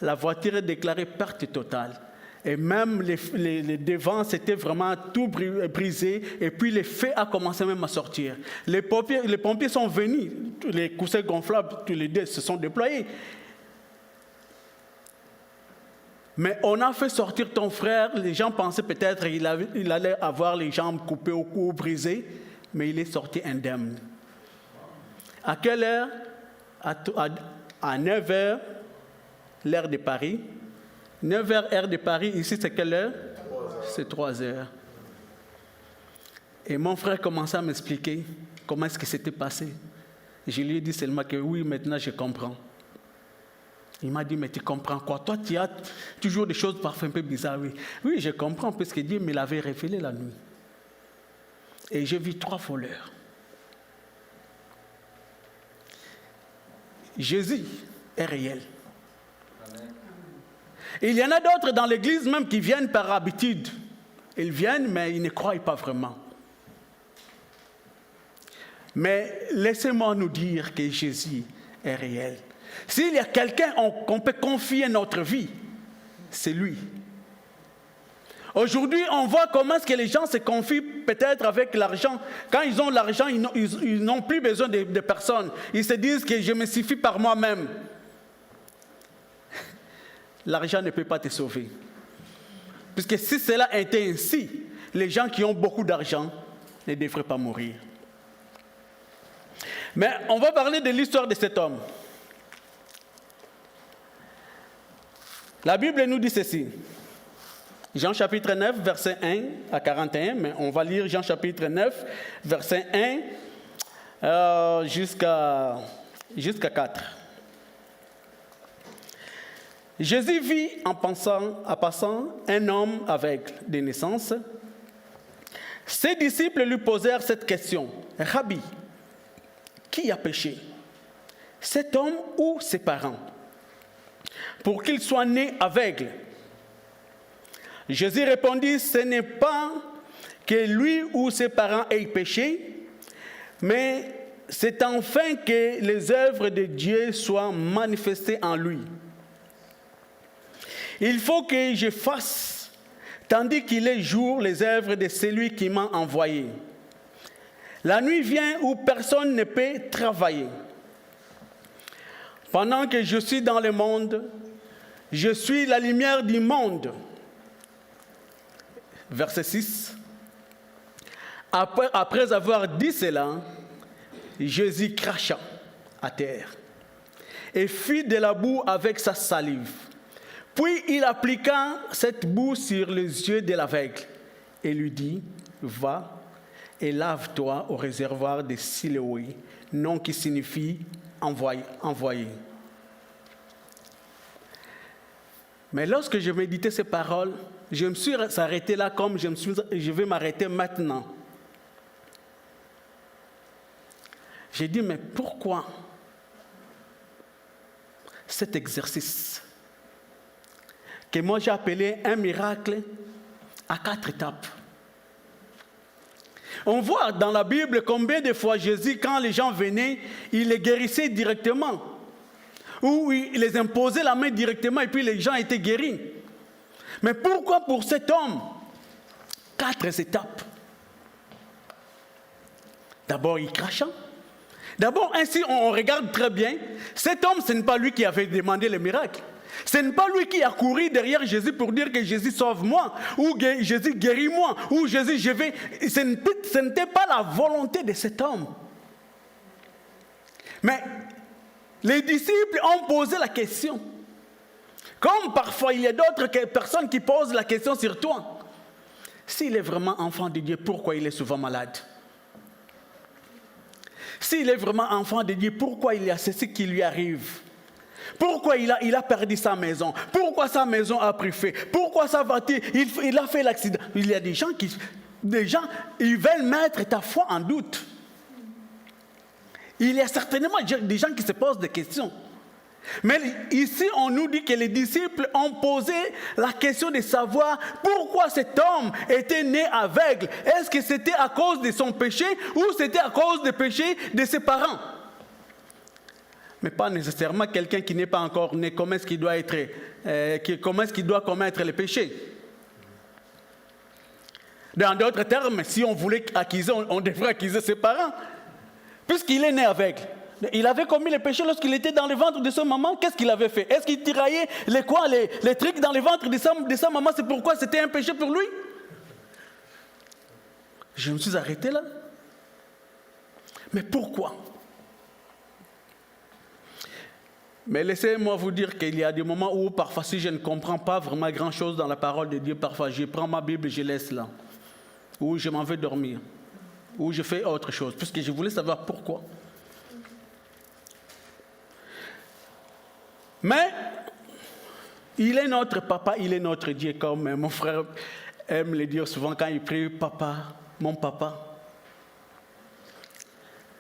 La voiture est déclarée perte totale. Et même les devants, c'était vraiment tout brisé. Et puis le feu a commencé même à sortir. Les pompiers sont venus. Les coussins gonflables, tous les deux se sont déployés. Mais on a fait sortir ton frère. Les gens pensaient peut-être qu'il allait avoir les jambes coupées au cou, brisées. Mais il est sorti indemne. À quelle heure? À 9 heures, l'heure de Paris. 9 heures, heure de Paris. Ici, c'est quelle heure? C'est 3 heures. Et mon frère commençait à m'expliquer comment est-ce que c'était passé. Je lui ai dit seulement que oui, maintenant je comprends. Il m'a dit, mais tu comprends quoi? Toi, tu as toujours des choses parfois un peu bizarres. Oui, je comprends, parce que Dieu me l'avait révélé la nuit. Et j'ai vu 3 voleurs. Jésus est réel. Amen. Il y en a d'autres dans l'église même qui viennent par habitude. Ils viennent, mais ils ne croient pas vraiment. Mais laissez-moi nous dire que Jésus est réel. S'il y a quelqu'un qu'on peut confier notre vie, c'est lui. Aujourd'hui, on voit comment est-ce que les gens se confient peut-être avec l'argent. Quand ils ont l'argent, ils n'ont plus besoin de personne. Ils se disent que je me suffis par moi-même. L'argent ne peut pas te sauver. Puisque si cela était ainsi, les gens qui ont beaucoup d'argent ne devraient pas mourir. Mais on va parler de l'histoire de cet homme. La Bible nous dit ceci. Jean chapitre 9, verset 1 à 41, mais on va lire Jean chapitre 9, verset 1 jusqu'à 4. Jésus vit en passant un homme aveugle de naissance. Ses disciples lui posèrent cette question. Rabbi, qui a péché, cet homme ou ses parents, pour qu'il soit né aveugle? Jésus répondit, ce n'est pas que lui ou ses parents aient péché, mais c'est enfin que les œuvres de Dieu soient manifestées en lui. Il faut que je fasse, tandis qu'il est jour, les œuvres de celui qui m'a envoyé. La nuit vient où personne ne peut travailler. Pendant que je suis dans le monde, je suis la lumière du monde. Verset 6. Après avoir dit cela, Jésus cracha à terre et fit de la boue avec sa salive. Puis il appliqua cette boue sur les yeux de l'aveugle et lui dit, va et lave-toi au réservoir de Siloé, nom qui signifie envoyé. Mais lorsque je méditais ces paroles, je me suis arrêté là comme je vais m'arrêter maintenant. J'ai dit, mais pourquoi cet exercice que moi j'ai appelé un miracle à 4 étapes. On voit dans la Bible combien de fois Jésus, quand les gens venaient, il les guérissait directement. Ou il les imposait la main directement et puis les gens étaient guéris. Mais pourquoi pour cet homme 4 étapes? D'abord, il cracha. D'abord, ainsi, on regarde très bien. Cet homme, ce n'est pas lui qui avait demandé le miracle. Ce n'est pas lui qui a couru derrière Jésus pour dire que Jésus sauve-moi, ou Jésus guéris-moi, ou Jésus je vais. Ce n'était pas la volonté de cet homme. Mais les disciples ont posé la question. Comme parfois il y a d'autres personnes qui posent la question sur toi. S'il est vraiment enfant de Dieu, pourquoi il est souvent malade? S'il est vraiment enfant de Dieu, pourquoi il y a ceci qui lui arrive? Pourquoi il a perdu sa maison? Pourquoi sa maison a pris feu? Pourquoi sa voiture, il a fait l'accident? Il y a des gens, ils veulent mettre ta foi en doute. Il y a certainement des gens qui se posent des questions. Mais ici, on nous dit que les disciples ont posé la question de savoir pourquoi cet homme était né aveugle. Est-ce que c'était à cause de son péché ou c'était à cause du péché de ses parents? Mais pas nécessairement quelqu'un qui n'est pas encore né. Comment est-ce qu'il doit comment est-ce qu'il doit commettre le péché? Dans d'autres termes, si on voulait accuser, on devrait accuser ses parents, puisqu'il est né aveugle. Il avait commis le péché lorsqu'il était dans le ventre de sa maman. Qu'est-ce qu'il avait fait? Est-ce qu'il tiraillait les trucs dans le ventre de sa maman? C'est pourquoi c'était un péché pour lui? Je me suis arrêté là. Mais pourquoi? Mais laissez-moi vous dire qu'il y a des moments où parfois si je ne comprends pas vraiment grand-chose dans la parole de Dieu, parfois je prends ma Bible et je laisse là. Ou je m'en vais dormir. Ou je fais autre chose. Puisque je voulais savoir pourquoi. Mais il est notre papa, il est notre Dieu, comme mon frère aime le dire souvent quand il prie, papa, mon papa.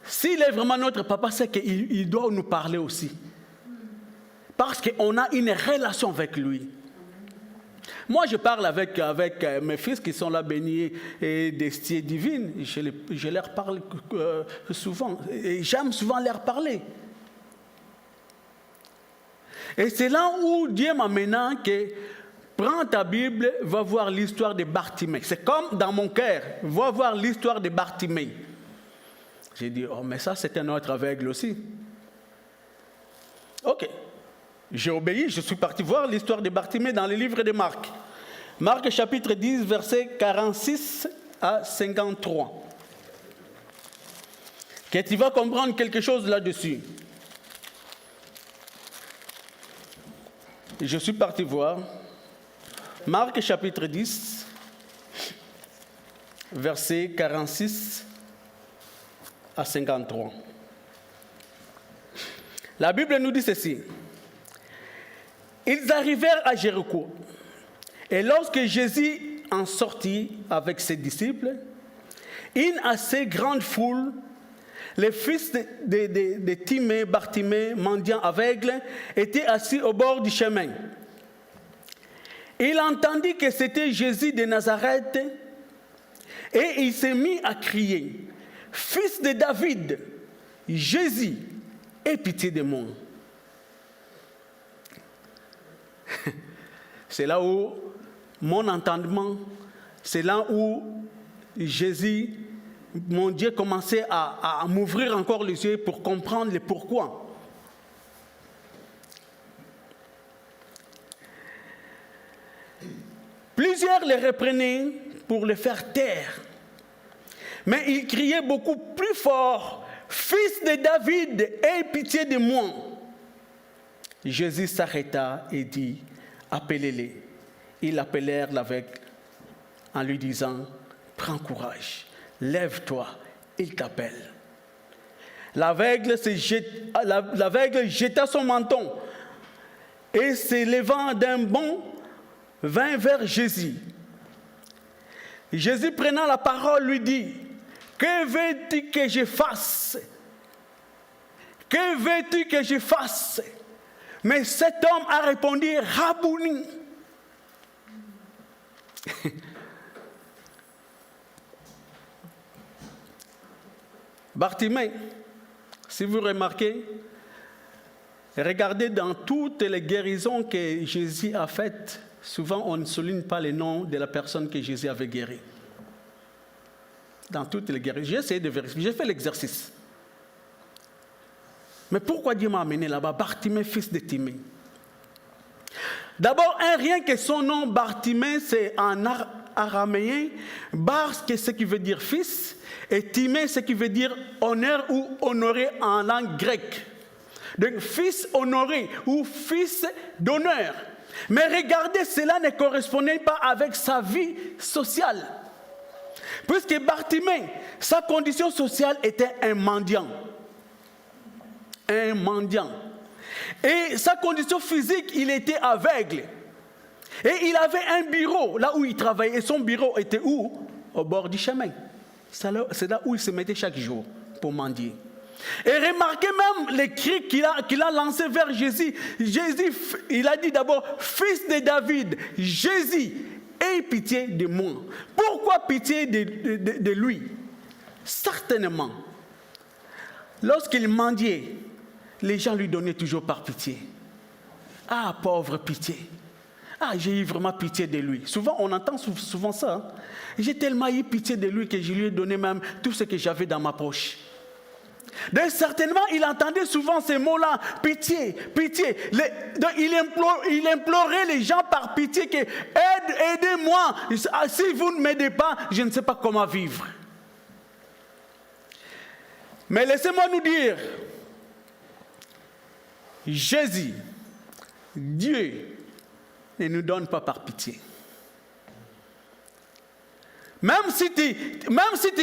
S'il est vraiment notre papa, c'est qu'il doit nous parler aussi. Parce qu'on a une relation avec lui. Moi, je parle avec mes fils qui sont là bénis et destinés divines. Je leur parle souvent. Et j'aime souvent leur parler. Et c'est là où Dieu m'amène que prends ta Bible, va voir l'histoire de Bartimée. C'est comme dans mon cœur, va voir l'histoire de Bartimée. J'ai dit, oh mais ça c'est un autre aveugle aussi. Ok, j'ai obéi, je suis parti voir l'histoire de Bartimée dans le livre de Marc. Marc chapitre 10, versets 46 à 53. Que tu vas comprendre quelque chose là-dessus. Je suis parti voir Marc chapitre 10, versets 46 à 53. La Bible nous dit ceci. Ils arrivèrent à Jéricho. Et lorsque Jésus en sortit avec ses disciples, une assez grande foule, les fils de Timée, Bartimée, mendiant aveugle, étaient assis au bord du chemin. Il entendit que c'était Jésus de Nazareth et il s'est mis à crier, « Fils de David, Jésus, aie pitié de moi. » C'est là où mon entendement, c'est là où Jésus, mon Dieu, commençait à m'ouvrir encore les yeux pour comprendre le pourquoi. Plusieurs le reprenaient pour le faire taire. Mais il criait beaucoup plus fort, « Fils de David, aie pitié de moi. » Jésus s'arrêta et dit, « Appelez-les. » Ils appelèrent l'aveugle en lui disant, « Prends courage, lève-toi, il t'appelle. » L'aveugle jeta son menton et se levant d'un bond, vint vers Jésus. Jésus prenant la parole lui dit, « Que veux-tu que je fasse? Que veux-tu que je fasse? » Mais cet homme a répondu, « Rabouni. » Bartimée, si vous remarquez, regardez dans toutes les guérisons que Jésus a faites, souvent on ne souligne pas les noms de la personne que Jésus avait guérie. Dans toutes les guérisons, j'ai essayé de vérifier, j'ai fait l'exercice. Mais pourquoi Dieu m'a amené là-bas? Bartimée, fils de Timée. D'abord, rien que son nom, Bartimée, c'est en araméen. Bar, c'est ce qui veut dire fils, et Timée, ce qui veut dire honneur ou honoré en langue grecque. Donc, fils honoré ou fils d'honneur. Mais regardez, cela ne correspondait pas avec sa vie sociale. Puisque Bartimée, sa condition sociale était un mendiant. Un mendiant. Et sa condition physique, il était aveugle. Et il avait un bureau, là où il travaillait. Et son bureau était où? Au bord du chemin. C'est là où il se mettait chaque jour pour mendier. Et remarquez même les cris qu'il a lancés vers Jésus. Jésus, il a dit d'abord, fils de David, Jésus, aie pitié de moi. Pourquoi pitié de lui? Certainement, lorsqu'il mendiait, les gens lui donnaient toujours par pitié. Ah, pauvre pitié. Ah, j'ai eu vraiment pitié de lui. Souvent, on entend souvent ça. Hein? J'ai tellement eu pitié de lui que je lui ai donné même tout ce que j'avais dans ma poche. Donc, certainement, il entendait souvent ces mots-là, pitié, pitié. Donc, il implorait les gens par pitié que aidez-moi. Si vous ne m'aidez pas, je ne sais pas comment vivre. Mais laissez-moi nous dire, Jésus, Dieu, ne nous donne pas par pitié. Même si tu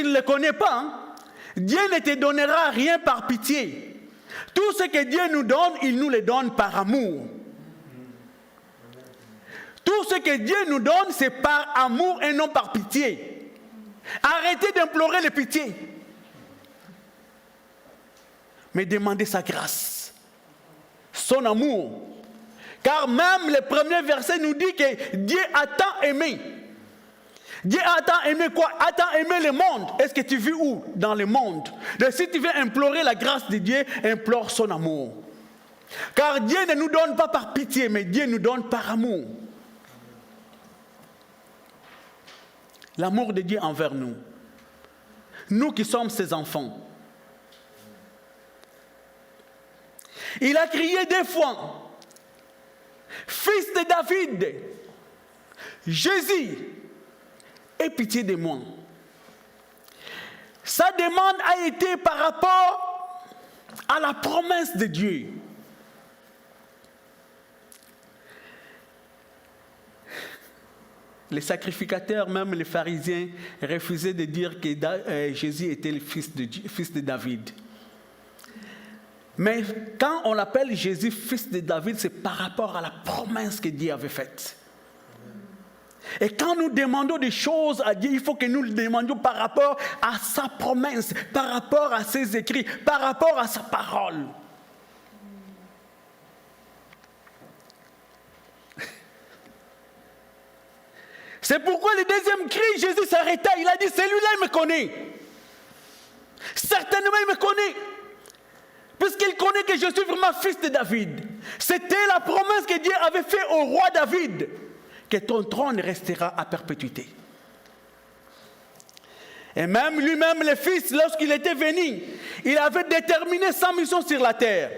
ne le connais pas, hein, Dieu ne te donnera rien par pitié. Tout ce que Dieu nous donne, il nous le donne par amour. Tout ce que Dieu nous donne, c'est par amour et non par pitié. Arrêtez d'implorer la pitié. Mais demandez sa grâce. Son amour. Car même le premier verset nous dit que Dieu a tant aimé. Dieu a tant aimé quoi? A tant aimé le monde. Est-ce que tu vis où? Dans le monde. Donc si tu veux implorer la grâce de Dieu, implore son amour. Car Dieu ne nous donne pas par pitié, mais Dieu nous donne par amour. L'amour de Dieu envers nous. Nous qui sommes ses enfants. Il a crié 2 fois. Fils de David, Jésus, aie pitié de moi. Sa demande a été par rapport à la promesse de Dieu. Les sacrificateurs, même les pharisiens, refusaient de dire que Jésus était le fils de David. Mais quand on l'appelle Jésus, fils de David, c'est par rapport à la promesse que Dieu avait faite. Et quand nous demandons des choses à Dieu, il faut que nous le demandions par rapport à sa promesse, par rapport à ses écrits, par rapport à sa parole. C'est pourquoi le deuxième cri, Jésus s'arrêta, il a dit, celui-là il me connaît. Certainement il me connaît. Puisqu'il connaît que je suis vraiment fils de David. C'était la promesse que Dieu avait faite au roi David, que ton trône restera à perpétuité. Et même lui-même, le fils, lorsqu'il était venu, il avait déterminé sa mission sur la terre.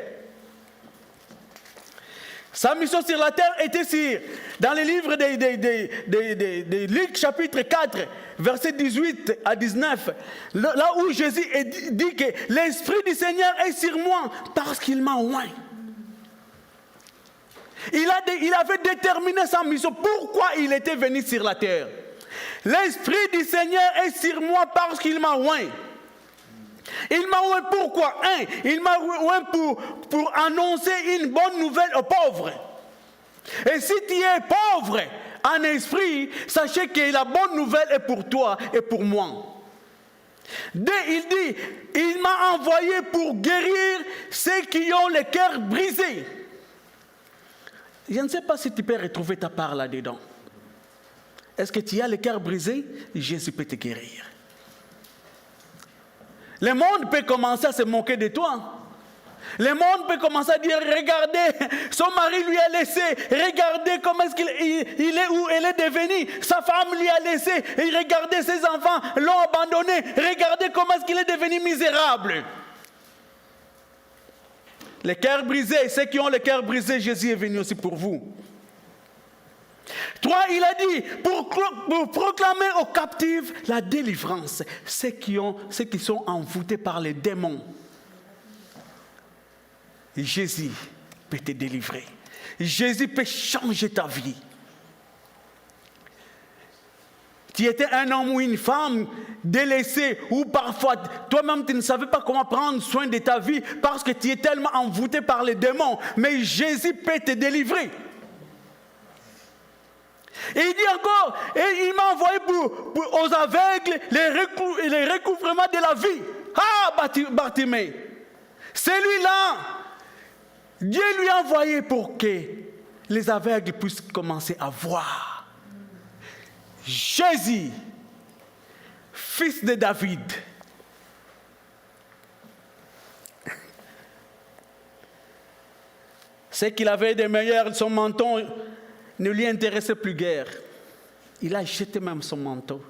Sa mission sur la terre était dans le livre de Luc chapitre 4, versets 18 à 19, là où Jésus dit que l'Esprit du Seigneur est sur moi parce qu'il m'a oint. Il avait déterminé sa mission. Pourquoi il était venu sur la terre? L'Esprit du Seigneur est sur moi parce qu'il m'a oint. Il m'a oint pourquoi? Il m'a oint pour annoncer une bonne nouvelle aux pauvres. Et si tu es pauvre en esprit, sachez que la bonne nouvelle est pour toi et pour moi. Il dit, il m'a envoyé pour guérir ceux qui ont le cœur brisé. Je ne sais pas si tu peux retrouver ta part là-dedans. Est-ce que tu as le cœur brisé? Jésus peut te guérir. Le monde peut commencer à se moquer de toi. Le monde peut commencer à dire, regardez, son mari lui a laissé, regardez comment est-ce qu'il est, où elle est devenue, sa femme lui a laissé, et regardez ses enfants l'ont abandonné, regardez comment est-ce qu'il est devenu misérable. Les cœurs brisés, ceux qui ont le cœur brisé, Jésus est venu aussi pour vous. 3, il a dit, pour proclamer aux captifs la délivrance, ceux qui sont envoûtés par les démons. Jésus peut te délivrer. Jésus peut changer ta vie. Tu étais un homme ou une femme délaissé, ou parfois toi-même tu ne savais pas comment prendre soin de ta vie parce que tu es tellement envoûté par les démons. Mais Jésus peut te délivrer. Et il dit encore, et il m'a envoyé aux aveugles les recouvrements de la vie. Ah, Bartimée, celui-là, Dieu lui a envoyé pour que les aveugles puissent commencer à voir. Jésus, fils de David. Ce qu'il avait de meilleur, son menton ne lui intéressait plus guère. Il a jeté même son manteau.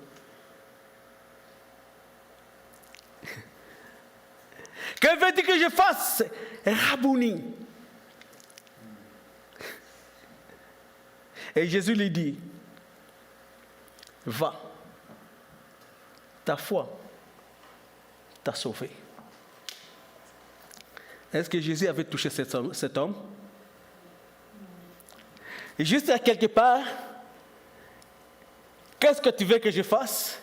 Que veux-tu que je fasse, Rabouni? Et Jésus lui dit, va, ta foi t'a sauvé. Est-ce que Jésus avait touché cet homme? Et juste à quelque part, qu'est-ce que tu veux que je fasse?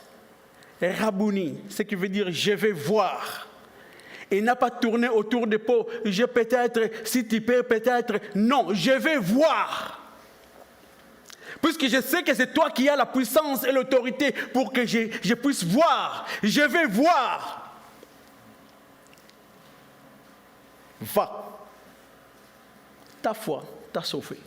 Rabouni, ce qui veut dire je vais voir. Il n'a pas tourné autour des pots, je peut-être, si tu peux, peut-être. Non, je vais voir. Puisque je sais que c'est toi qui as la puissance et l'autorité pour que je puisse voir. Je vais voir. Va. Ta foi t'a sauvé.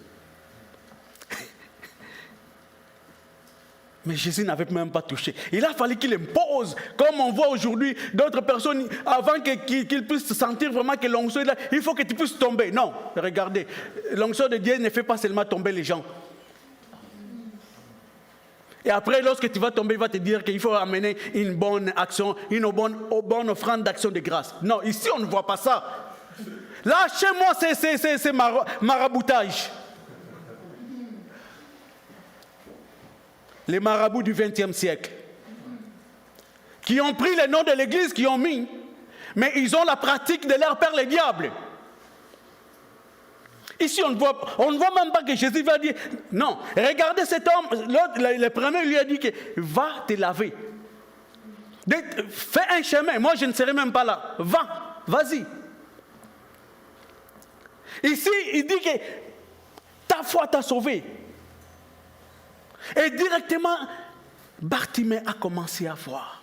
Mais Jésus n'avait même pas touché. Il a fallu qu'il impose, comme on voit aujourd'hui d'autres personnes, avant qu'ils puissent se sentir vraiment que l'onction est là, il faut que tu puisses tomber. Non, regardez, l'onction de Dieu ne fait pas seulement tomber les gens. Et après, lorsque tu vas tomber, il va te dire qu'il faut amener une bonne action, une bonne offrande d'action de grâce. Non, ici on ne voit pas ça. Là, chez moi, c'est maraboutage. Les marabouts du XXe siècle, qui ont pris le nom de l'église, qui ont mis, mais ils ont la pratique de leur père le diable. Ici, on ne voit même pas que Jésus va dire, non, regardez cet homme, le premier lui a dit que va te laver. Fais un chemin, moi je ne serai même pas là, vas-y. Ici, il dit que ta foi t'a sauvé. Et directement, Bartimée a commencé à voir.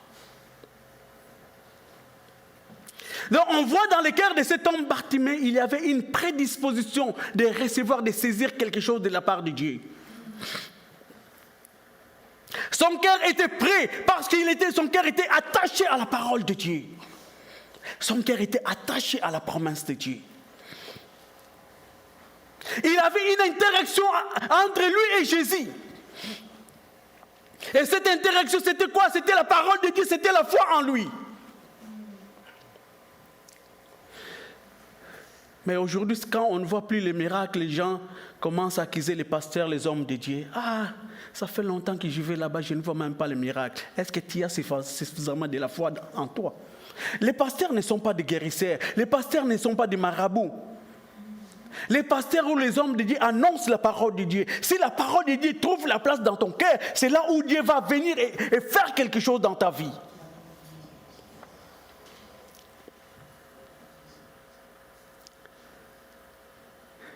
Donc on voit dans le cœur de cet homme Bartimée, il y avait une prédisposition de recevoir, de saisir quelque chose de la part de Dieu. Son cœur était prêt parce que son cœur était attaché à la parole de Dieu. Son cœur était attaché à la promesse de Dieu. Il avait une interaction entre lui et Jésus. Et cette interaction, c'était quoi? C'était la parole de Dieu, c'était la foi en lui. Mais aujourd'hui, quand on ne voit plus les miracles, les gens commencent à accuser les pasteurs, les hommes de Dieu. Ah, ça fait longtemps que je vais là-bas, je ne vois même pas les miracles. Est-ce que tu as suffisamment de la foi en toi? Les pasteurs ne sont pas des guérisseurs. Les pasteurs ne sont pas des marabouts. Les pasteurs ou les hommes de Dieu annoncent la parole de Dieu. Si la parole de Dieu trouve la place dans ton cœur, c'est là où Dieu va venir et faire quelque chose dans ta vie.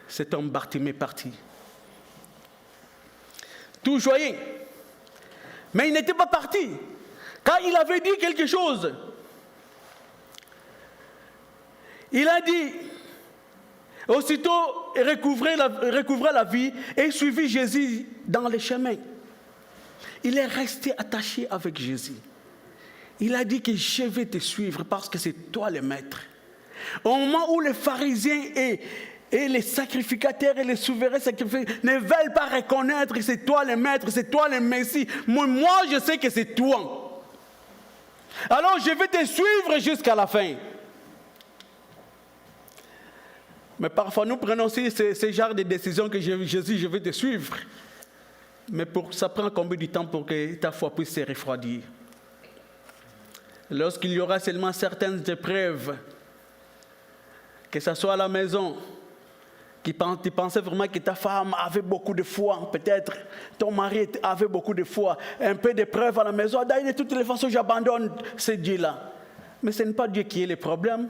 Cet homme Bartimée est parti. Tout joyeux. Mais il n'était pas parti. Quand il avait dit quelque chose, il a dit, aussitôt recouvra la vie et suivit Jésus dans les chemins. Il est resté attaché avec Jésus. Il a dit que je vais te suivre parce que c'est toi le maître. Au moment où les pharisiens et les sacrificateurs et les souverains sacrificateurs ne veulent pas reconnaître que c'est toi le maître, c'est toi le Messie, moi je sais que c'est toi. Alors je vais te suivre jusqu'à la fin. Mais parfois nous prenons aussi ce genre de décisions que Jésus, je vais te suivre. Mais ça prend combien de temps pour que ta foi puisse se refroidir? Lorsqu'il y aura seulement certaines épreuves, que ce soit à la maison, tu pensais vraiment que ta femme avait beaucoup de foi, peut-être ton mari avait beaucoup de foi, un peu d'épreuve à la maison, de toutes les façons j'abandonne ce Dieu-là. Mais ce n'est pas Dieu qui est le problème.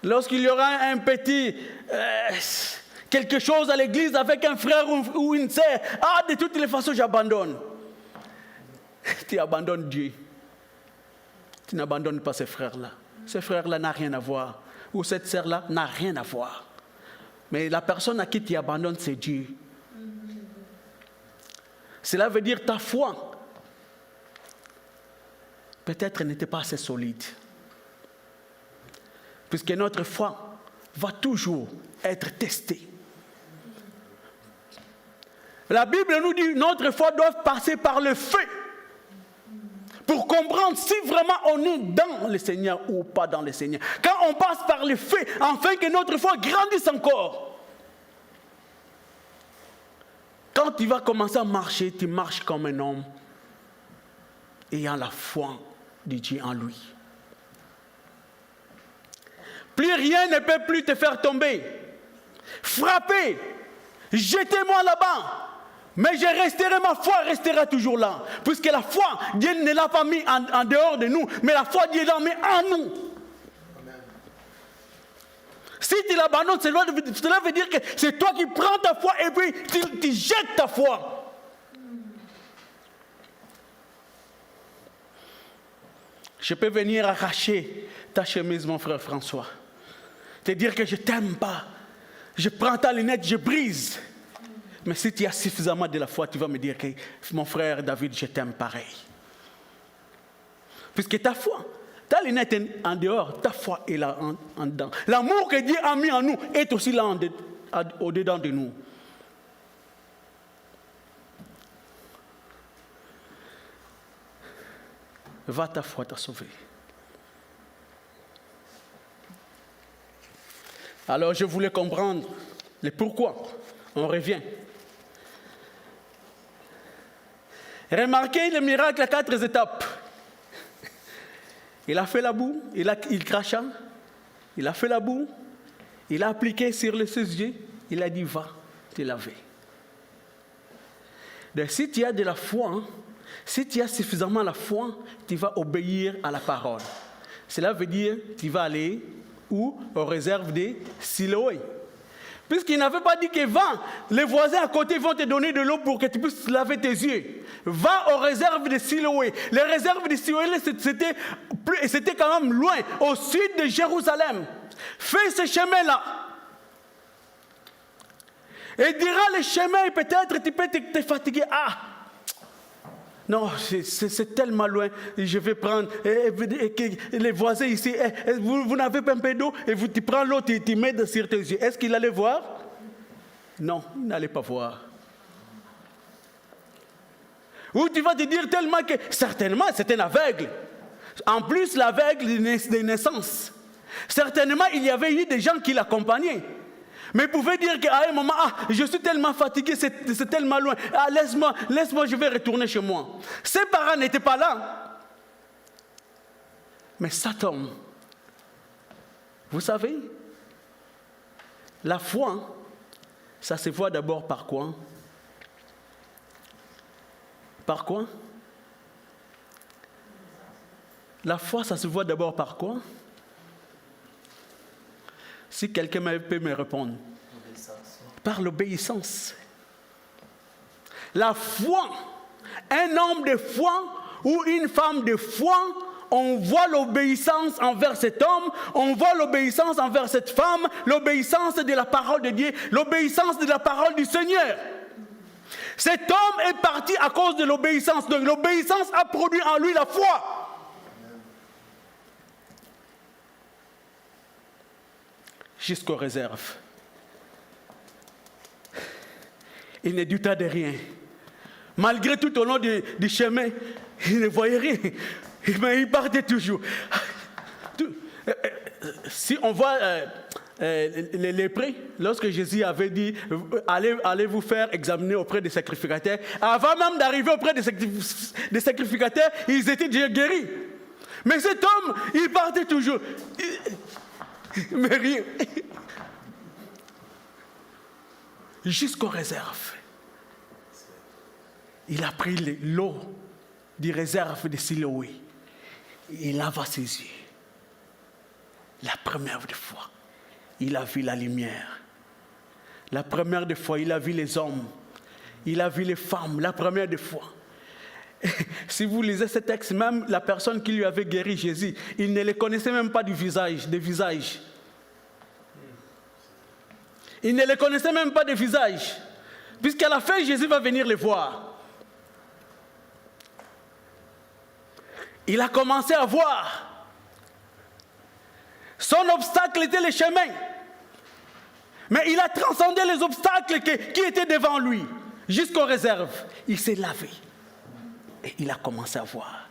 Lorsqu'il y aura un petit quelque chose à l'église avec un frère ou une sœur, de toutes les façons j'abandonne. Tu abandonnes Dieu. Tu n'abandonnes pas ces frères-là. Ce frère-là n'a rien à voir. Ou cette sœur-là n'a rien à voir. Mais la personne à qui tu abandonnes, c'est Dieu. Cela veut dire ta foi, peut-être n'était pas assez solide. Puisque notre foi va toujours être testée. La Bible nous dit que notre foi doit passer par le feu pour comprendre si vraiment on est dans le Seigneur ou pas dans le Seigneur. Quand on passe par le feu, afin que notre foi grandisse encore. Quand tu vas commencer à marcher, tu marches comme un homme ayant la foi de Dieu en lui. Plus rien ne peut plus te faire tomber. Frapper, jetez-moi là-bas. Mais ma foi restera toujours là. Puisque la foi, Dieu ne l'a pas mis en dehors de nous, mais la foi, Dieu l'a mis en nous. Amen. Si tu l'abandonnes, cela veut dire que c'est toi qui prends ta foi et puis tu jettes ta foi. Je peux venir arracher ta chemise, mon frère François. Te dire que je ne t'aime pas. Je prends ta lunette, je brise. Mais si tu as suffisamment de la foi, tu vas me dire que mon frère David, je t'aime pareil. Puisque ta foi, ta lunette est en dehors, ta foi est là en dedans. L'amour que Dieu a mis en nous est aussi là au-dedans de nous. Va, ta foi t'a sauvé. Alors je voulais comprendre le pourquoi. On revient. Remarquez le miracle à 4 étapes. Il a fait la boue, il cracha, il a fait la boue, il a appliqué sur ses yeux, il a dit va te laver. Donc, si tu as de la foi, si tu as suffisamment la foi, tu vas obéir à la parole. Cela veut dire tu vas aller où? Aux réserves de Siloé. Puisqu'il n'avait pas dit que va, les voisins à côté vont te donner de l'eau pour que tu puisses laver tes yeux. Va aux réserves de Siloé. Les réserves de Siloé, c'était quand même loin, au sud de Jérusalem. Fais ce chemin-là. Et dira le chemin, peut-être tu peux te fatiguer. Non, c'est tellement loin, je vais prendre, les voisins ici, vous n'avez pas un peu d'eau, et tu prends l'eau, tu mets sur tes yeux. Est-ce qu'il allait voir? Non, il n'allait pas voir. Ou tu vas te dire tellement que, certainement, c'est un aveugle. En plus, l'aveugle de naissance. Certainement, il y avait eu des gens qui l'accompagnaient. Mais vous pouvez dire qu'à un moment, je suis tellement fatigué, c'est tellement loin. Laisse-moi, je vais retourner chez moi. Ses parents n'étaient pas là. Mais Satan, vous savez, la foi, ça se voit d'abord par quoi? Par quoi? La foi, ça se voit d'abord par quoi? Si quelqu'un peut me répondre. Par l'obéissance. La foi, un homme de foi ou une femme de foi, on voit l'obéissance envers cet homme, on voit l'obéissance envers cette femme, l'obéissance de la parole de Dieu, l'obéissance de la parole du Seigneur. Cet homme est parti à cause de l'obéissance. Donc l'obéissance a produit en lui la foi. Jusqu'aux réserves. Il ne douta de rien. Malgré tout au long du chemin, il ne voyait rien. Mais il partait toujours. Si on voit les lépreux, lorsque Jésus avait dit allez vous faire examiner auprès des sacrificateurs, avant même d'arriver auprès des sacrificateurs, ils étaient déjà guéris. Mais cet homme, il partait toujours. Mais rien. Jusqu'aux réserves. Il a pris l'eau des réserves de Siloé. Il lava ses yeux. La première des fois, il a vu la lumière. La première des fois, il a vu les hommes. Il a vu les femmes. La première des fois. Si vous lisez ce texte, même la personne qui lui avait guéri Jésus, il ne les connaissait même pas du visage, des visages. Il ne les connaissait même pas des visages. Puisqu'à la fin, Jésus va venir les voir. Il a commencé à voir. Son obstacle était le chemin. Mais il a transcendé les obstacles qui étaient devant lui. Jusqu'aux réserves. Il s'est lavé. Et il a commencé à voir.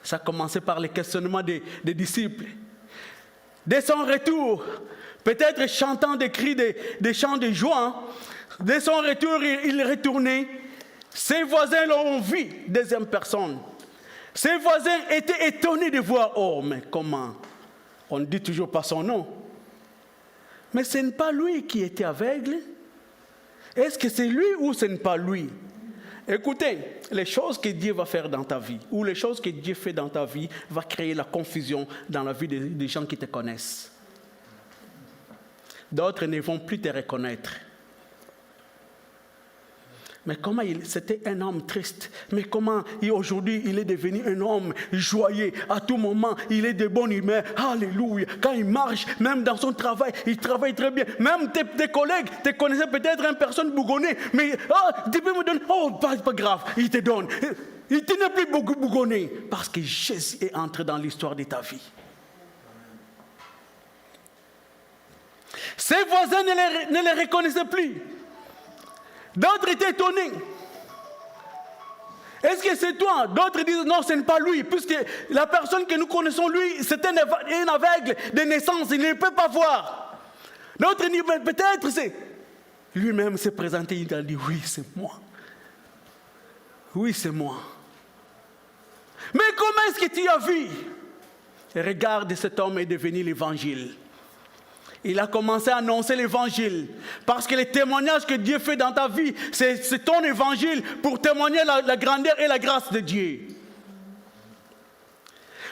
Ça a commencé par les questionnements des disciples. Dès son retour, peut-être chantant des cris, des chants de joie, dès son retour, il retournait. Ses voisins l'ont vu, deuxième personne. Ses voisins étaient étonnés de voir, oh, mais comment? On ne dit toujours pas son nom. Mais ce n'est pas lui qui était aveugle. Est-ce que c'est lui ou ce n'est pas lui? Écoutez, les choses que Dieu va faire dans ta vie, ou les choses que Dieu fait dans ta vie, va créer la confusion dans la vie des gens qui te connaissent. D'autres ne vont plus te reconnaître. Mais comment c'était un homme triste. Mais comment aujourd'hui il est devenu un homme joyeux. À tout moment, il est de bonne humeur. Alléluia. Quand il marche, même dans son travail, il travaille très bien. Même tes collègues te connaissaient peut-être une personne bougonnée. Mais tu peux me donner. Oh, pas grave, il te donne. Il te n'est plus beaucoup bougonné. Parce que Jésus est entré dans l'histoire de ta vie. Ses voisins ne les reconnaissaient plus. D'autres étaient étonnés. Est-ce que c'est toi? D'autres disent non, ce n'est pas lui, puisque la personne que nous connaissons, lui, c'est un aveugle de naissance, il ne peut pas voir. D'autres disent peut-être c'est. Lui-même s'est présenté, il a dit oui, c'est moi. Oui, c'est moi. Mais comment est-ce que tu as vu? Et regarde, cet homme est devenu l'évangile. Il a commencé à annoncer l'évangile. Parce que les témoignages que Dieu fait dans ta vie, c'est ton évangile pour témoigner la grandeur et la grâce de Dieu.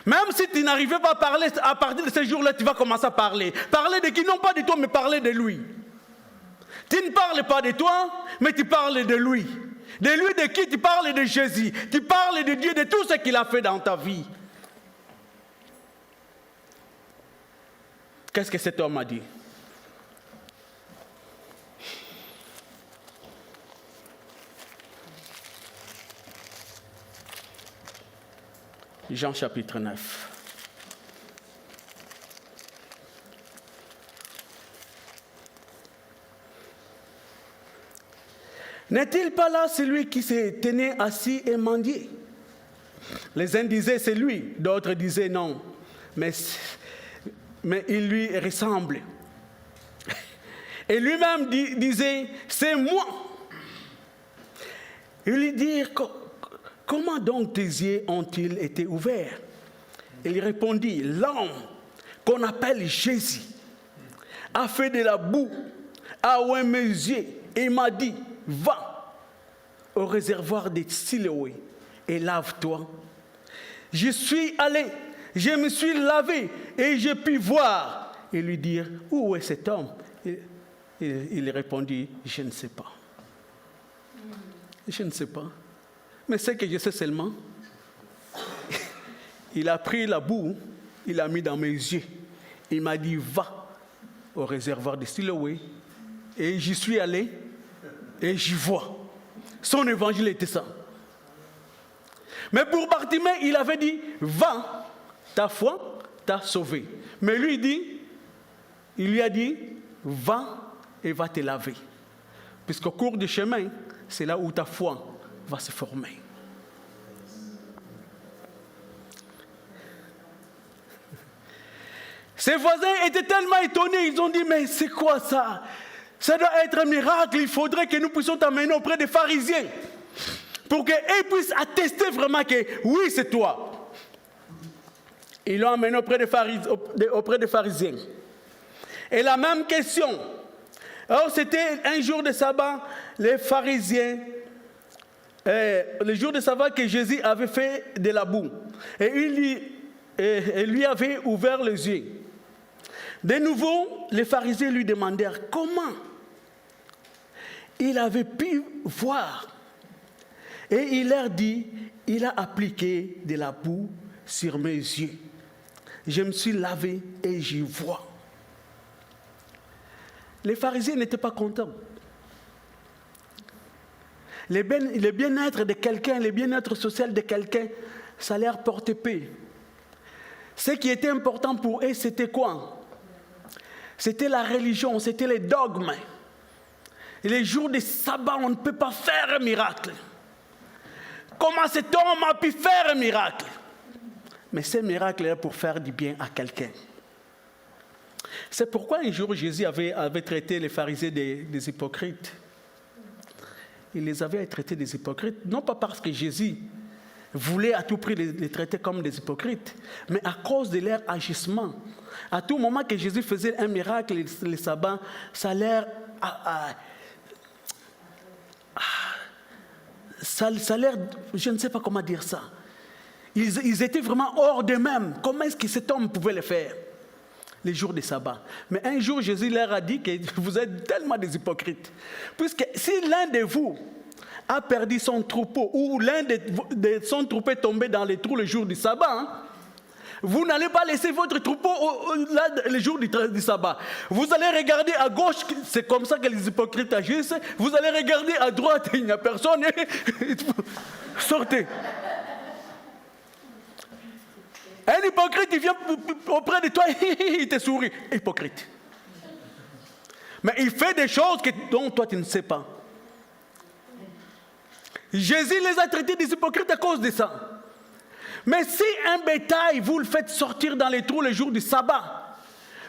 Même si tu n'arrivais pas à parler, à partir de ce jour-là, tu vas commencer à parler. Parler de qui? Non pas de toi, mais parler de lui. Tu ne parles pas de toi, mais tu parles de lui. De lui de qui? Tu parles de Jésus. Tu parles de Dieu, de tout ce qu'il a fait dans ta vie. Qu'est-ce que cet homme a dit? Jean chapitre 9. N'est-il pas là celui qui se tenait assis et mendiait? Les uns disaient c'est lui, d'autres disaient non. Mais il lui ressemble. Et lui-même disait, c'est moi. Il lui dit, comment donc tes yeux ont-ils été ouverts? Il répondit, l'homme qu'on appelle Jésus a fait de la boue, a ouvert mes yeux et m'a dit, va au réservoir de Siloé et lave-toi. Je suis allé. Je me suis lavé et j'ai pu voir. Et lui dire, où est cet homme? Il répondit, je ne sais pas. Je ne sais pas. Mais ce que je sais seulement, il a pris la boue, il l'a mis dans mes yeux. Il m'a dit, va au réservoir de Siloé. Et j'y suis allé. et j'y vois. Son évangile était ça. Mais pour Bartimée, il avait dit, va, ta foi t'a sauvé. Mais lui, il lui a dit, va et va te laver. Puisqu'au cours du chemin, c'est là où ta foi va se former. Ses voisins étaient tellement étonnés, ils ont dit, mais c'est quoi ça? Ça doit être un miracle, il faudrait que nous puissions t'amener auprès des pharisiens pour qu'ils puissent attester vraiment que oui, c'est toi. Ils l'ont amené auprès des pharisiens. Et la même question. Alors c'était un jour de sabbat, les pharisiens, le jour de sabbat que Jésus avait fait de la boue. Et il lui avait ouvert les yeux. De nouveau, les pharisiens lui demandèrent comment il avait pu voir. Et il leur dit, il a appliqué de la boue sur mes yeux. Je me suis lavé et j'y vois. Les pharisiens n'étaient pas contents. Le bien-être de quelqu'un, le bien-être social de quelqu'un, ça leur portait paix. Ce qui était important pour eux, c'était quoi? C'était la religion, c'était les dogmes. Et les jours de sabbat, on ne peut pas faire un miracle. Comment cet homme a pu faire un miracle? Mais ce miracle est pour faire du bien à quelqu'un. C'est pourquoi un jour Jésus avait traité les pharisiens des hypocrites. Il les avait traités des hypocrites, non pas parce que Jésus voulait à tout prix les traiter comme des hypocrites, mais à cause de leur agissement. À tout moment que Jésus faisait un miracle, le sabbat, ça leur... Ça leur... Je ne sais pas comment dire ça. Ils étaient vraiment hors d'eux-mêmes. Comment est-ce que cet homme pouvait le faire? Les jours de sabbat. Mais un jour, Jésus leur a dit que vous êtes tellement des hypocrites. Puisque si l'un de vous a perdu son troupeau, ou l'un de son troupeau est tombé dans les trous le jour du sabbat, vous n'allez pas laisser votre troupeau là, le jour du sabbat. Vous allez regarder à gauche, c'est comme ça que les hypocrites agissent. Vous allez regarder à droite, il n'y a personne. Sortez. Un hypocrite, il vient auprès de toi, il te sourit. Hypocrite. Mais il fait des choses dont toi tu ne sais pas. Jésus les a traités des hypocrites à cause de ça. Mais si un bétail, vous le faites sortir dans les trous le jour du sabbat,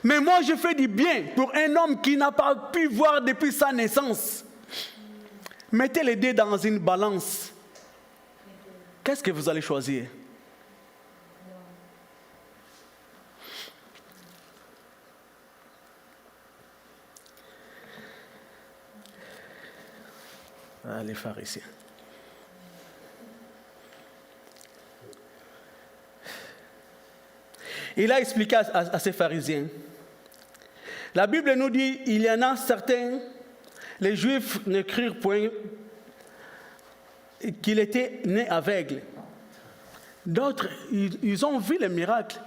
mais moi je fais du bien pour un homme qui n'a pas pu voir depuis sa naissance, mettez les dés dans une balance. Qu'est-ce que vous allez choisir? Ah, les pharisiens. Il a expliqué à ces pharisiens. La Bible nous dit, il y en a certains, les Juifs ne crurent point qu'il était né aveugle. D'autres, ils ont vu les miracles,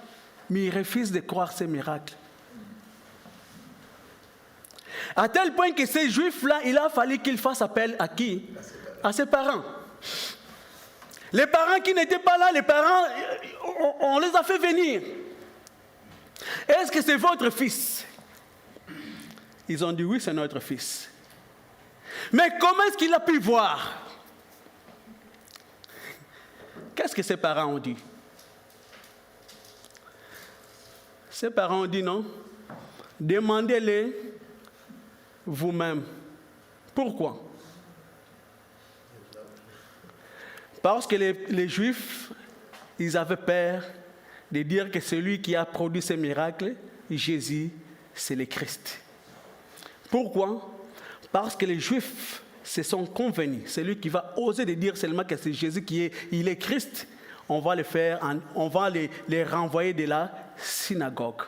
mais ils refusent de croire ces miracles. À tel point que ces Juifs-là, il a fallu qu'ils fassent appel à qui? À ses parents. Les parents qui n'étaient pas là, les parents, on les a fait venir. Est-ce que c'est votre fils? Ils ont dit oui, c'est notre fils. Mais comment est-ce qu'il a pu voir? Qu'est-ce que ses parents ont dit? Ses parents ont dit non. Demandez-les vous-même. Pourquoi? Parce que les Juifs, ils avaient peur de dire que celui qui a produit ces miracles, Jésus, c'est le Christ. Pourquoi? Parce que les Juifs se sont convenus. Celui qui va oser de dire seulement que c'est Jésus il est Christ, on va les renvoyer de la synagogue.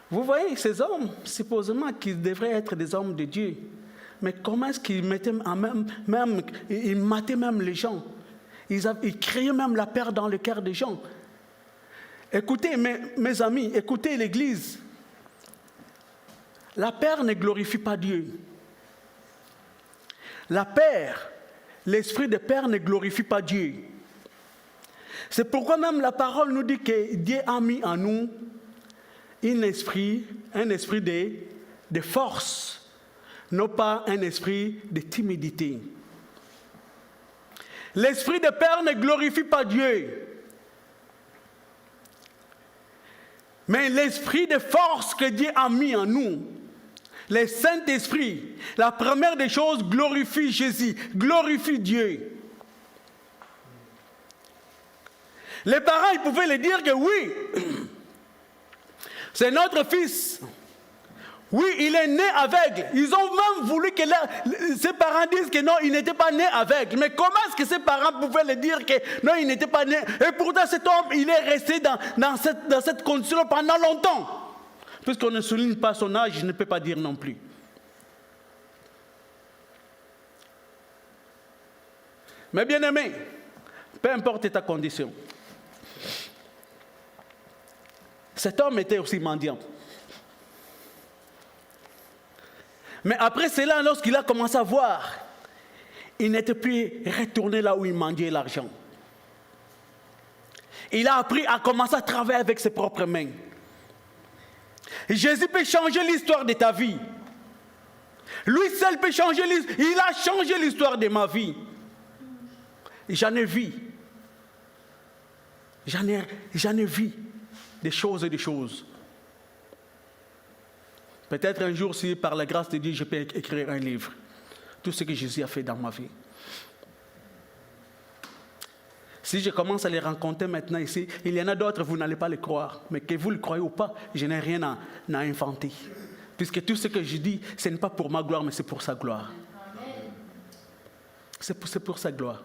Vous voyez, ces hommes, supposément qu'ils devraient être des hommes de Dieu, mais comment est-ce qu'ils mettaient ils mataient même les gens? Ils créaient même la peur dans le cœur des gens. Écoutez, mes amis, écoutez l'Église. La peur ne glorifie pas Dieu. la peur, l'esprit de peur ne glorifie pas Dieu. C'est pourquoi même la parole nous dit que Dieu a mis en nous un esprit de force, non pas un esprit de timidité. L'esprit de peur ne glorifie pas Dieu. Mais l'esprit de force que Dieu a mis en nous, le Saint-Esprit, la première des choses, glorifie Jésus, glorifie Dieu. Les parents, ils pouvaient le dire que oui, c'est notre fils. Oui, il est né aveugle. Ils ont même voulu que ses parents disent que non, il n'était pas né aveugle. Mais comment est-ce que ses parents pouvaient le dire que non, il n'était pas né? Et pourtant, cet homme, il est resté dans cette condition pendant longtemps. Puisqu'on ne souligne pas son âge, je ne peux pas dire non plus. Mais bien aimé, peu importe ta condition, cet homme était aussi mendiant. Mais après cela, lorsqu'il a commencé à voir, il n'était plus retourné là où il mendiait l'argent. Il a appris à commencer à travailler avec ses propres mains. Jésus peut changer l'histoire de ta vie. Lui seul peut changer l'histoire. Il a changé l'histoire de ma vie. J'en ai vu. J'en ai vu des choses et des choses. Peut-être un jour, si par la grâce de Dieu, je peux écrire un livre. Tout ce que Jésus a fait dans ma vie. Si je commence à les rencontrer maintenant ici, il y en a d'autres, vous n'allez pas les croire. Mais que vous le croyez ou pas, je n'ai rien à inventer. Puisque tout ce que je dis, ce n'est pas pour ma gloire, mais c'est pour sa gloire. C'est pour sa gloire.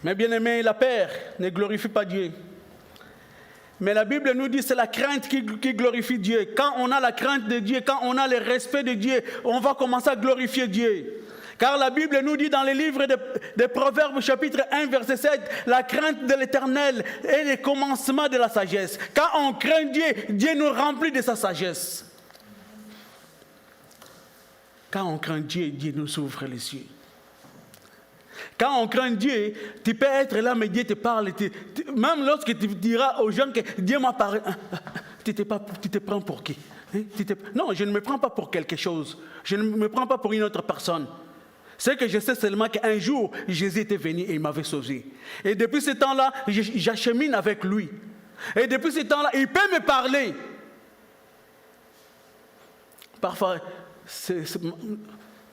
Mais bien aimé, la peur ne glorifie pas Dieu. Mais la Bible nous dit que c'est la crainte qui glorifie Dieu. Quand on a la crainte de Dieu, quand on a le respect de Dieu, on va commencer à glorifier Dieu. Car la Bible nous dit dans les livres de Proverbes, chapitre 1, verset 7, la crainte de l'Éternel est le commencement de la sagesse. Quand on craint Dieu, Dieu nous remplit de sa sagesse. Quand on craint Dieu, Dieu nous ouvre les yeux. Quand on craint Dieu, tu peux être là, mais Dieu te parle. Même lorsque tu diras aux gens que Dieu m'a parlé, tu te prends pour qui? Non, je ne me prends pas pour quelque chose. Je ne me prends pas pour une autre personne. C'est que je sais seulement qu'un jour, Jésus était venu et il m'avait sauvé. Et depuis ce temps-là, j'achemine avec lui. Et depuis ce temps-là, il peut me parler. Parfois, c'est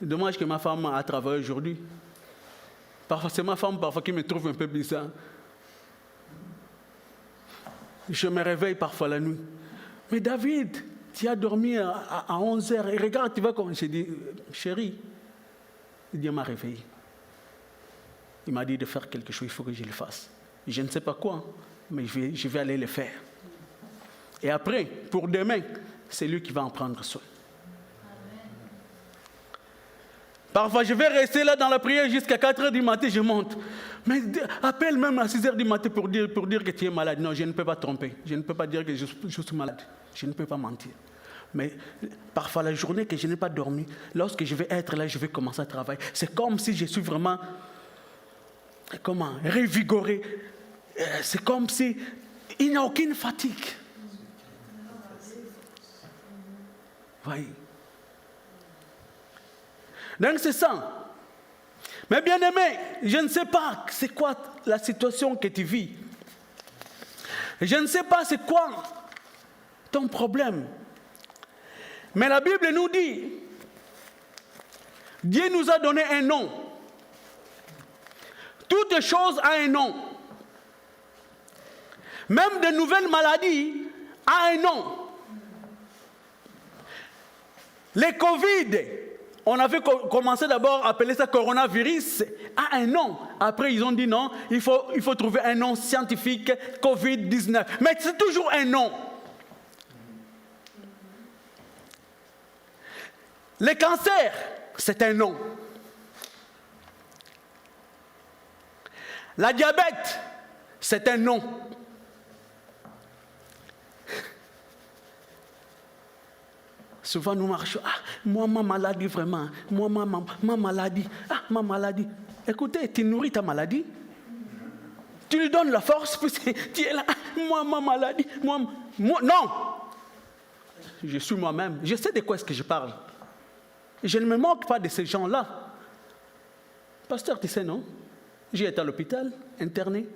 dommage que ma femme a travaillé aujourd'hui. Parfois, c'est ma femme qui me trouve un peu bizarre. Je me réveille parfois la nuit. Mais David, tu as dormi à 11h. Et regarde, tu vas comme... J'ai dit, chérie, Dieu m'a réveillé. Il m'a dit de faire quelque chose, il faut que je le fasse. Je ne sais pas quoi, mais je vais aller le faire. Et après, pour demain, c'est lui qui va en prendre soin. Parfois, je vais rester là dans la prière jusqu'à 4h du matin, je monte. Mais appelle même à 6h du matin pour dire que tu es malade. Non, je ne peux pas tromper. Je ne peux pas dire que je suis malade. Je ne peux pas mentir. Mais parfois, la journée que je n'ai pas dormi, lorsque je vais être là, je vais commencer à travailler. C'est comme si je suis vraiment, revigoré. C'est comme si il n'y a aucune fatigue. Voyez. Donc c'est ça. Mais bien aimé, je ne sais pas c'est quoi la situation que tu vis. Je ne sais pas c'est quoi ton problème. Mais la Bible nous dit, Dieu nous a donné un nom. Toute chose a un nom. Même de nouvelles maladies a un nom. Les Covid, on avait commencé d'abord à appeler ça coronavirus, a un nom. Après, ils ont dit non, il faut trouver un nom scientifique, Covid-19. Mais c'est toujours un nom. Le cancer, c'est un nom. La diabète, c'est un nom. Souvent, nous marchons. Ah, moi, ma maladie, vraiment. Moi, ma maladie. Ah, ma maladie. Écoutez, tu nourris ta maladie. Tu lui donnes la force, puisque tu es là. Ah, moi, ma maladie. Moi, non. Je suis moi-même. Je sais de quoi est-ce que je parle. Je ne me moque pas de ces gens-là. Pasteur, tu sais, non? J'ai été à l'hôpital, interné.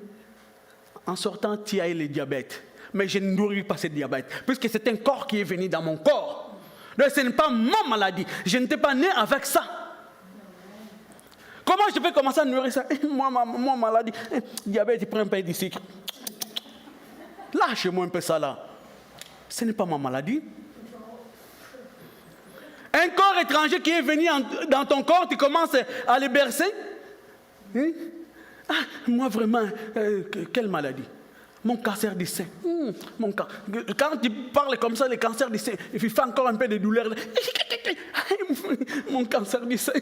En sortant, tu as eu le diabète. Mais je ne nourris pas ce diabète, puisque c'est un corps qui est venu dans mon corps. Donc, ce n'est pas ma maladie. Je n'étais pas né avec ça. Comment je peux commencer à nourrir ça? Moi, maladie, diabète, il prend un peu de sucre. Lâchez-moi un peu ça là. Ce n'est pas ma maladie. Un corps étranger qui est venu dans ton corps, tu commences à le bercer. Hein? Ah, moi vraiment, quelle maladie? Mon cancer du sein. Quand tu parles comme ça, le cancer du sein, il fait encore un peu de douleur. Mon cancer du sein.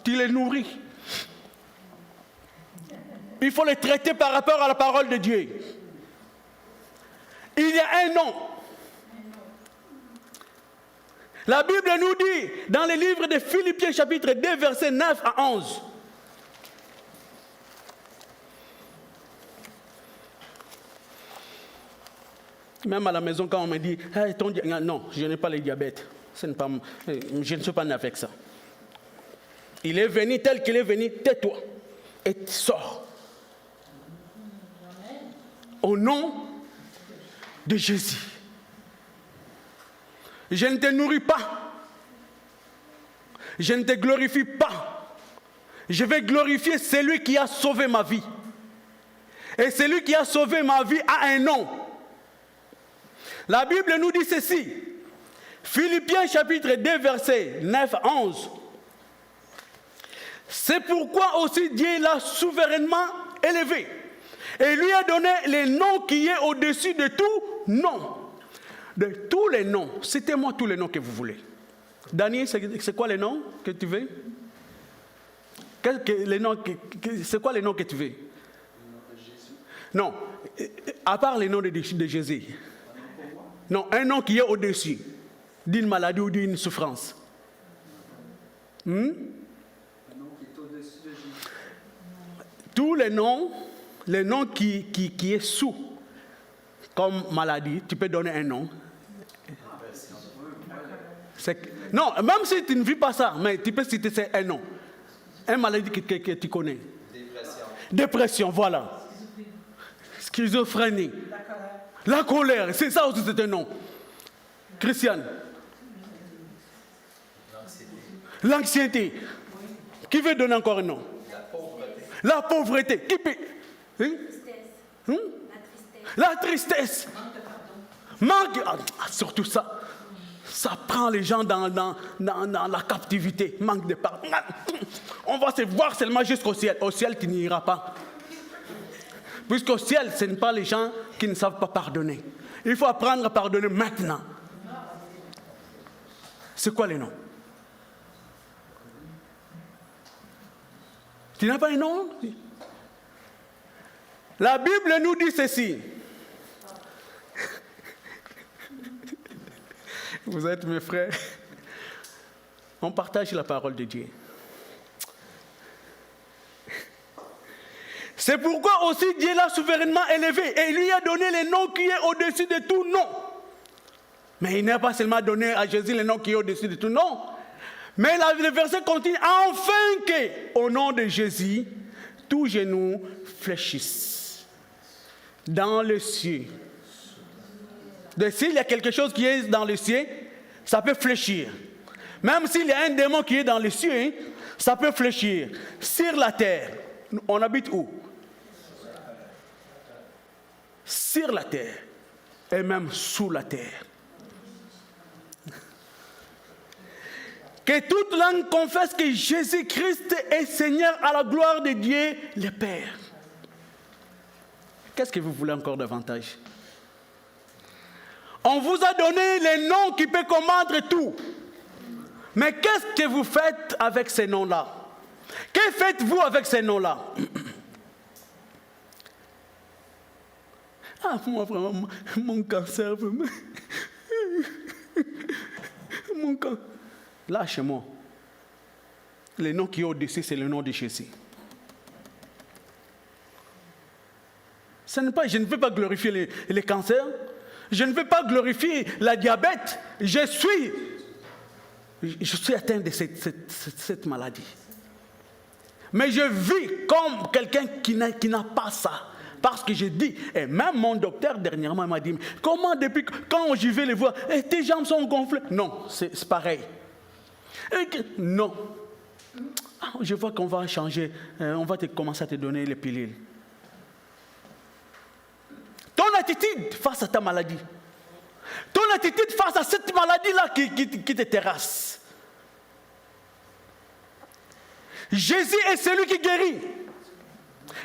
Tu les nourris. Il faut les traiter par rapport à la parole de Dieu. Il y a un nom. La Bible nous dit, dans le livre de Philippiens chapitre 2, versets 9 à 11. Même à la maison, quand on me dit, hey, non, je n'ai pas le diabète. Je ne suis pas né avec ça. Il est venu tel qu'il est venu, tais-toi et sors. Au nom de Jésus. Je ne te nourris pas. Je ne te glorifie pas. Je vais glorifier celui qui a sauvé ma vie. Et celui qui a sauvé ma vie a un nom. La Bible nous dit ceci. Philippiens chapitre 2, versets 9 à 11. C'est pourquoi aussi Dieu l'a souverainement élevé. Et lui a donné le nom qui est au-dessus de tout nom. De tous les noms. Citez-moi tous les noms que vous voulez. Daniel, c'est quoi les noms que tu veux? C'est quoi les noms que tu veux? Non, à part les noms de Jésus. Non, un nom qui est au-dessus d'une maladie ou d'une souffrance. Un nom qui est au-dessus de Jésus. Tous les noms qui est sous comme maladie, tu peux donner un nom. Non, même si tu ne vis pas ça, mais tu peux citer un nom. Une maladie que tu connais. Dépression, voilà. Schizophrénie. La colère, c'est ça aussi, c'est un nom. Christiane. L'anxiété. Qui veut donner encore un nom? La pauvreté. Qui peut? Hein? La tristesse. Manque. Surtout ça. Ça prend les gens dans la captivité. Manque de pardon. On va se voir seulement jusqu'au ciel. Au ciel, tu n'iras pas. Puisqu'au ciel, ce n'est pas les gens qui ne savent pas pardonner. Il faut apprendre à pardonner maintenant. C'est quoi les noms? Tu n'as pas un nom? La Bible nous dit ceci. Vous êtes mes frères. On partage la parole de Dieu. C'est pourquoi aussi Dieu l'a souverainement élevé et lui a donné le nom qui est au-dessus de tout nom. Mais il n'a pas seulement donné à Jésus le nom qui est au-dessus de tout nom. Mais le verset continue, afin que, au nom de Jésus, tous genoux fléchissent dans le ciel. Donc, s'il y a quelque chose qui est dans le ciel, ça peut fléchir. Même s'il y a un démon qui est dans le ciel, ça peut fléchir. Sur la terre, on habite où? Sur la terre et même sous la terre. Que toute langue confesse que Jésus-Christ est Seigneur à la gloire de Dieu le Père. Qu'est-ce que vous voulez encore davantage? On vous a donné les noms qui peuvent combattre tout. Mais qu'est-ce que vous faites avec ces noms-là? Que faites-vous avec ces noms-là? Ah, moi vraiment, mon cancer, vraiment. mon camp. Lâche-moi. Le nom qui est au-dessus, c'est le nom de Jésus. Je ne veux pas glorifier les cancers. Je ne veux pas glorifier la diabète. Je suis atteint de cette maladie. Mais je vis comme quelqu'un qui n'a pas ça. Parce que je dis, et même mon docteur dernièrement m'a dit, comment depuis quand j'y vais les voir, tes jambes sont gonflées? Non, c'est pareil. Non. Je vois qu'on va changer, on va commencer à te donner les pilules. Ton attitude face à ta maladie, ton attitude face à cette maladie-là qui te terrasse. Jésus est celui qui guérit.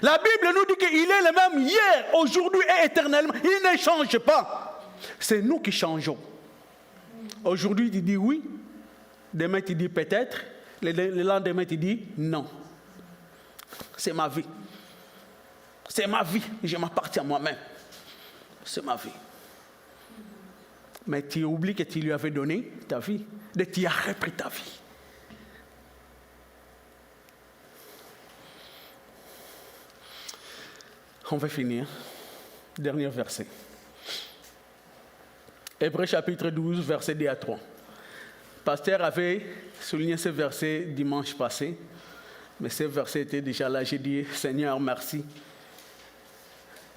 La Bible nous dit qu'il est le même hier, aujourd'hui et éternellement. Il ne change pas. C'est nous qui changeons. Aujourd'hui, tu dis oui. Demain, tu dis peut-être. Le lendemain, tu dis non. C'est ma vie. C'est ma vie. Je m'appartiens à moi-même. C'est ma vie. Mais tu oublies que tu lui avais donné ta vie. Tu as repris ta vie. On va finir. Dernier verset. Hébreux chapitre 12, verset 2 à 3. Pasteur avait souligné ce verset dimanche passé, mais ce verset était déjà là. J'ai dit, Seigneur, merci.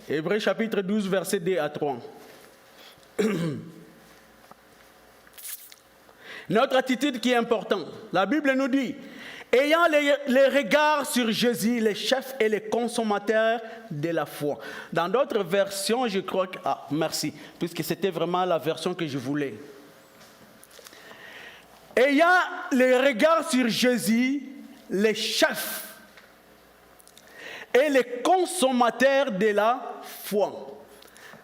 Hébreux chapitre 12, verset 2 à 3. Notre attitude qui est importante. La Bible nous dit, ayant les regards sur Jésus, le chef et le consommateur de la foi. Dans d'autres versions, je crois que... Ah, merci, puisque c'était vraiment la version que je voulais. Ayant les regards sur Jésus, le chef et le consommateur de la foi.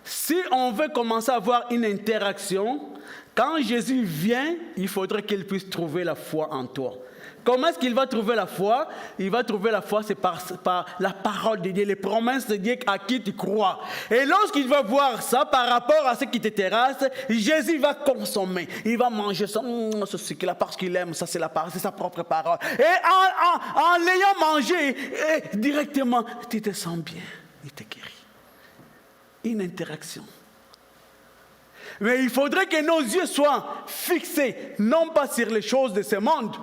Si on veut commencer à avoir une interaction, quand Jésus vient, il faudrait qu'il puisse trouver la foi en toi. Comment est-ce qu'il va trouver la foi? Il va trouver la foi, c'est par la parole de Dieu, les promesses de Dieu à qui tu crois. Et lorsqu'il va voir ça par rapport à ce qui te terrasse, Jésus va consommer. Il va manger ça, ce qu'il a parce qu'il aime, ça c'est sa propre parole. Et en l'ayant mangé, directement, tu te sens bien, il te guérit. Une interaction. Mais il faudrait que nos yeux soient fixés, non pas sur les choses de ce monde,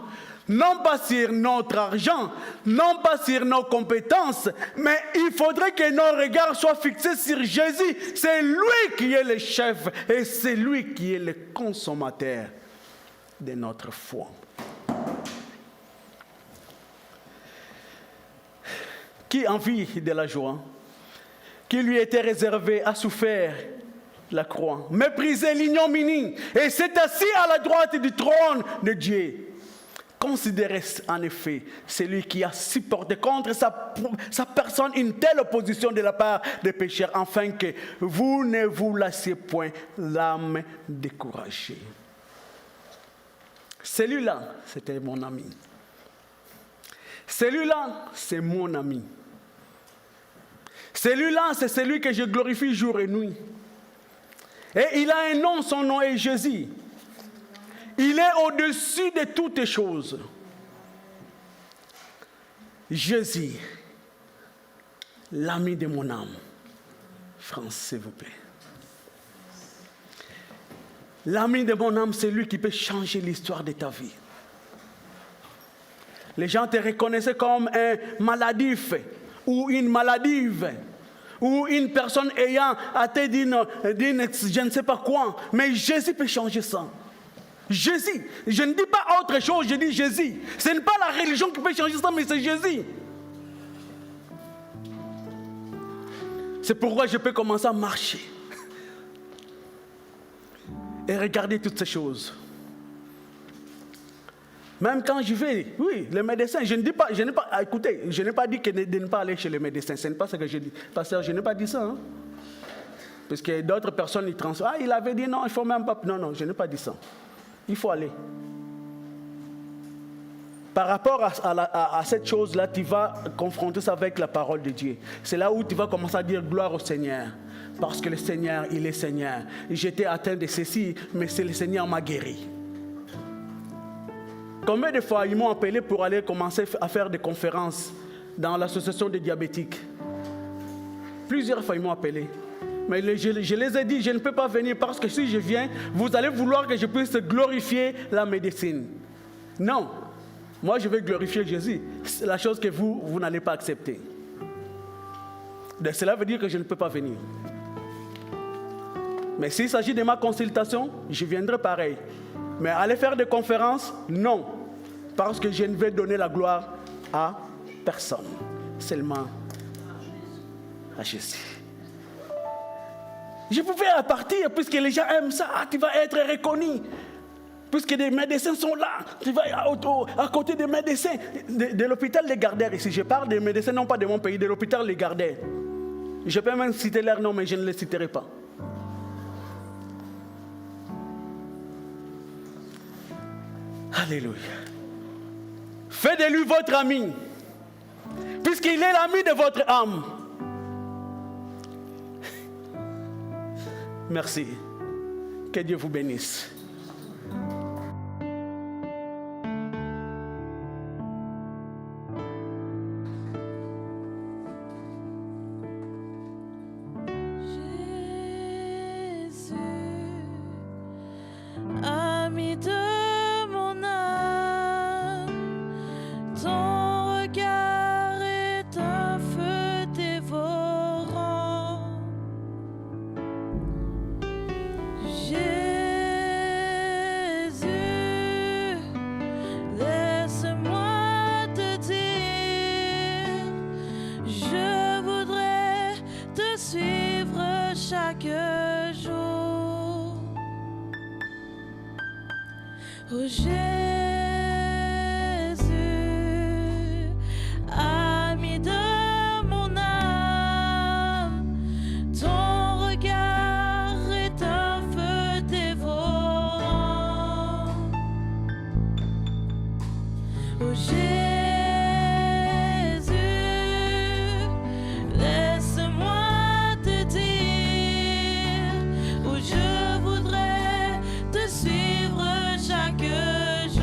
non pas sur notre argent, non pas sur nos compétences, mais il faudrait que nos regards soient fixés sur Jésus. C'est lui qui est le chef et c'est lui qui est le consommateur de notre foi. Qui a envie de la joie, qui lui était réservée, a souffert la croix, méprisé l'ignominie et s'est assis à la droite du trône de Dieu. Considérez en effet celui qui a supporté contre sa personne une telle opposition de la part des pécheurs, afin que vous ne vous lassiez point l'âme découragée. Celui-là, c'était mon ami. Celui-là, c'est mon ami. Celui-là, c'est celui que je glorifie jour et nuit. Et il a un nom, son nom est Jésus. Il est au-dessus de toutes choses. Jésus, l'ami de mon âme. France, s'il vous plaît. L'ami de mon âme, c'est lui qui peut changer l'histoire de ta vie. Les gens te reconnaissaient comme un maladif ou une maladive ou une personne ayant atteint d'une je ne sais pas quoi. Mais Jésus peut changer ça. Jésus. Je ne dis pas autre chose, je dis Jésus. Ce n'est pas la religion qui peut changer ça, mais c'est Jésus. C'est pourquoi je peux commencer à marcher et regarder toutes ces choses. Même quand je vais, oui, le médecin, écoutez, je n'ai pas dit de ne pas aller chez le médecin. Ce n'est pas ce que je dis. Pasteur, je n'ai pas dit ça. Hein? Parce que d'autres personnes, ils transforment. Ah, il avait dit non, il ne faut même pas. Non, je n'ai pas dit ça. Il faut aller. Par rapport à cette chose-là, tu vas confronter ça avec la parole de Dieu. C'est là où tu vas commencer à dire gloire au Seigneur. Parce que le Seigneur, il est Seigneur. J'étais atteint de ceci, mais c'est le Seigneur qui m'a guéri. Combien de fois ils m'ont appelé pour aller commencer à faire des conférences dans l'association des diabétiques? Plusieurs fois ils m'ont appelé. Mais je les ai dit, je ne peux pas venir parce que si je viens, vous allez vouloir que je puisse glorifier la médecine. Non, moi je vais glorifier Jésus. C'est la chose que vous n'allez pas accepter. Donc, cela veut dire que je ne peux pas venir. Mais s'il s'agit de ma consultation, je viendrai pareil. Mais aller faire des conférences, non. Parce que je ne vais donner la gloire à personne. Seulement à Jésus. Je pouvais partir puisque les gens aiment ça. Ah, tu vas être reconnu. Puisque des médecins sont là. Tu vas à côté des médecins. De l'hôpital Les Gardères ici. Je parle des médecins, non pas de mon pays, de l'hôpital Les Gardères. Je peux même citer leur nom, mais je ne les citerai pas. Alléluia. Faites de lui votre ami, puisqu'il est l'ami de votre âme. Merci. Que Dieu vous bénisse. Jésus, ami de mon âme, ton regard est un feu dévorant. Jésus, laisse-moi te dire, je voudrais te suivre chaque jour. Oh Jésus, ami de mon âme, ton regard est un feu dévorant. Oh Jésus, laisse-moi te dire, où je voudrais te suivre chaque jour.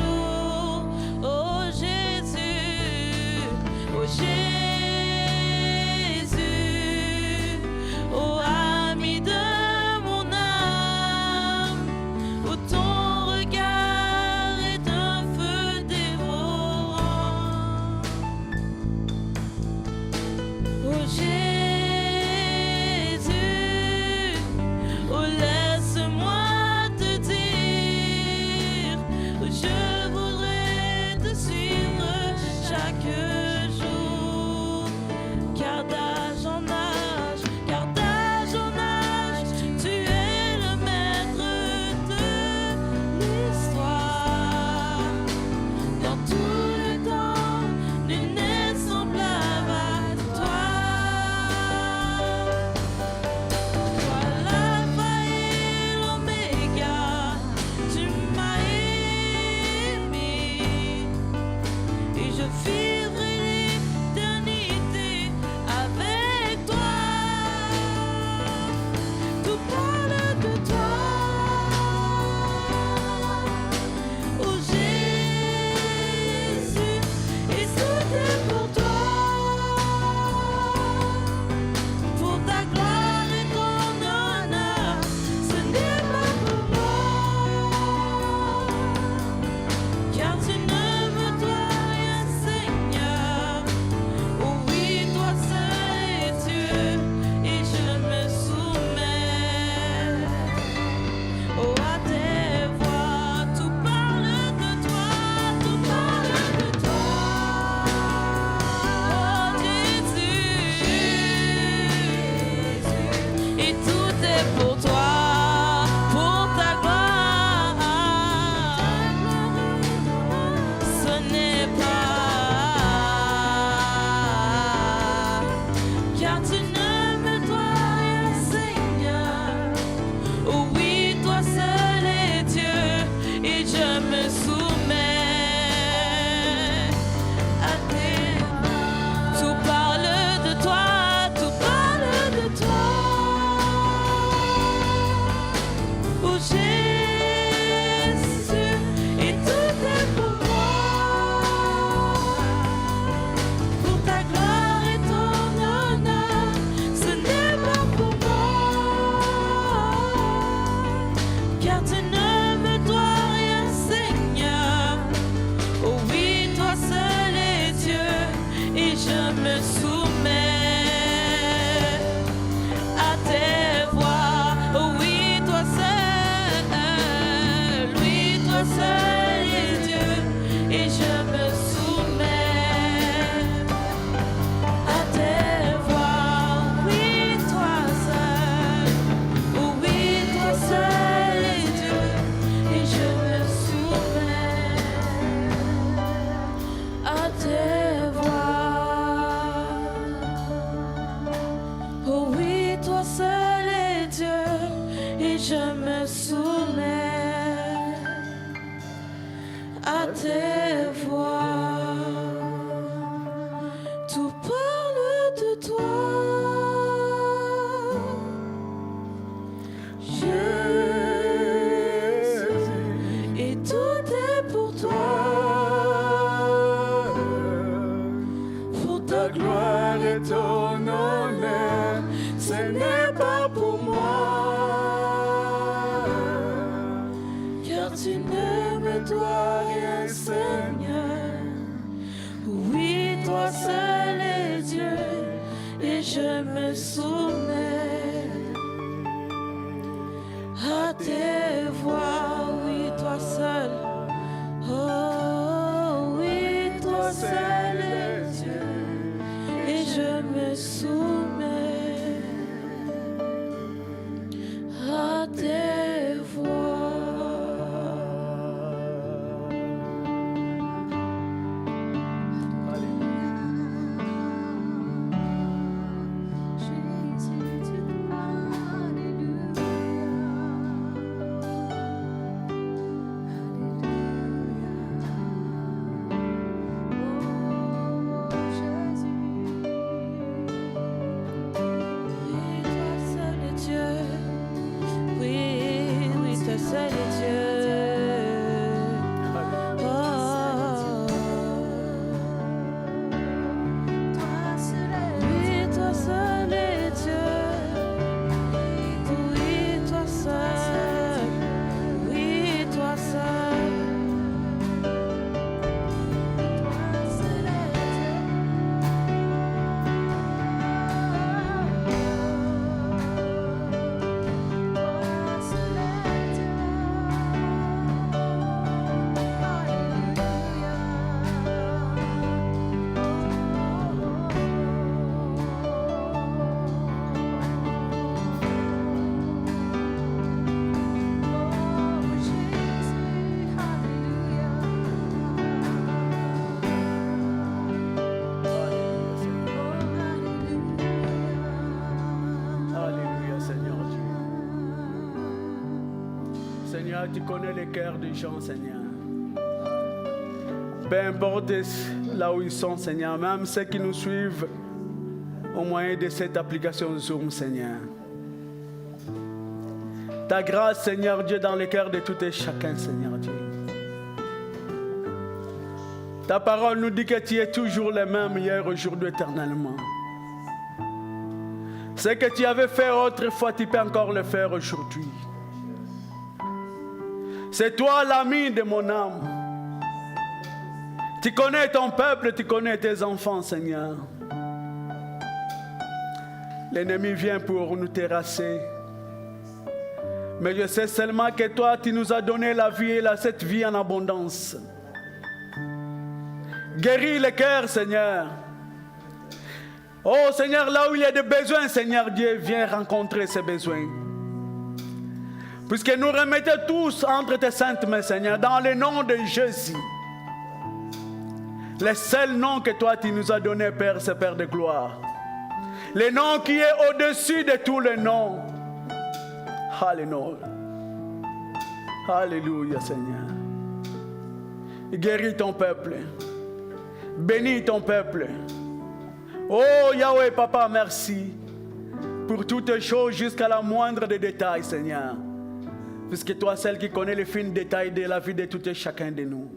tes voix. Tout parle de toi. Et tout est pour toi. Pour ta gloire et ton honneur, ce n'est pas pour moi. Car tu ne me dois rien, Seigneur. Oui, toi seul est Dieu, et je me soumets à tes voix. Oui, toi seul. Oh, oui, toi seul est Dieu, et je me soumets à tes voix. Oui, toi seul est Dieu. Oui, oui, toi seul est Dieu. Oh. Oui, toi seul est Dieu. Oui, toi seul. Oui, toi seul. Alléluia, Seigneur Dieu. Seigneur, tu connais les cœurs des gens, Seigneur. Peu importe là où ils sont, Seigneur, même ceux qui nous suivent au moyen de cette application Zoom, Seigneur. Ta grâce, Seigneur Dieu, dans les cœurs de tout et chacun, Seigneur Dieu. Ta parole nous dit que tu es toujours le même hier, aujourd'hui, éternellement. Ce que tu avais fait autrefois, tu peux encore le faire aujourd'hui. C'est toi l'ami de mon âme. Tu connais ton peuple, tu connais tes enfants, Seigneur. L'ennemi vient pour nous terrasser. Mais je sais seulement que toi, tu nous as donné la vie et cette vie en abondance. Guéris le cœur, Seigneur. Oh Seigneur, là où il y a des besoins, Seigneur Dieu, viens rencontrer ces besoins. Puisque nous remettons tous entre tes saintes mains, Seigneur, dans le nom de Jésus. Le seul nom que toi tu nous as donné, Père, c'est Père de gloire. Le nom qui est au-dessus de tous les noms. Alléluia. Alléluia, Seigneur. Guéris ton peuple. Bénis ton peuple. Oh Yahweh, Papa, merci pour toutes les choses jusqu'à la moindre des détails, Seigneur. Puisque toi, celle qui connais les fins détails de la vie de tout et chacun de nous.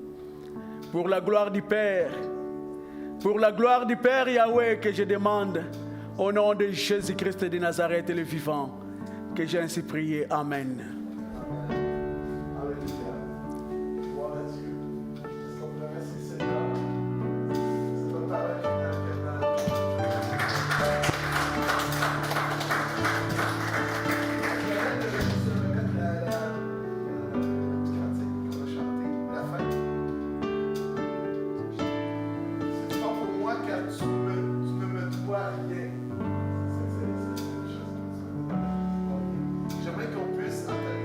Pour la gloire du Père, Yahweh, que je demande au nom de Jésus-Christ de Nazareth, le vivant, que j'ai ainsi prié. Amen. J'aimerais qu'on puisse enterrer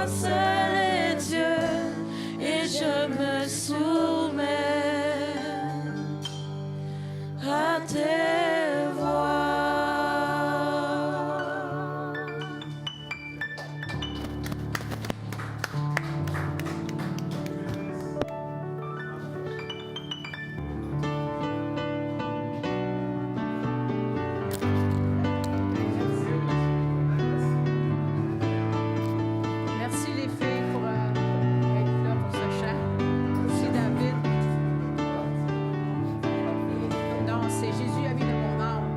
seul est Dieu, et je me soumets à tes voix. Merci les filles pour être là pour ce chant. Merci David. Non, c'est Jésus, ami de mon âme.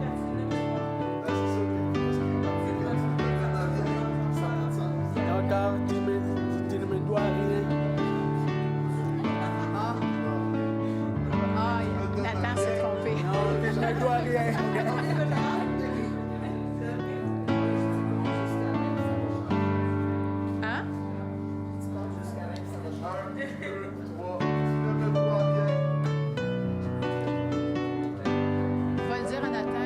Car tu ne me dois rien. Nathan s'est trompé. Tu ne me dois rien. Hein?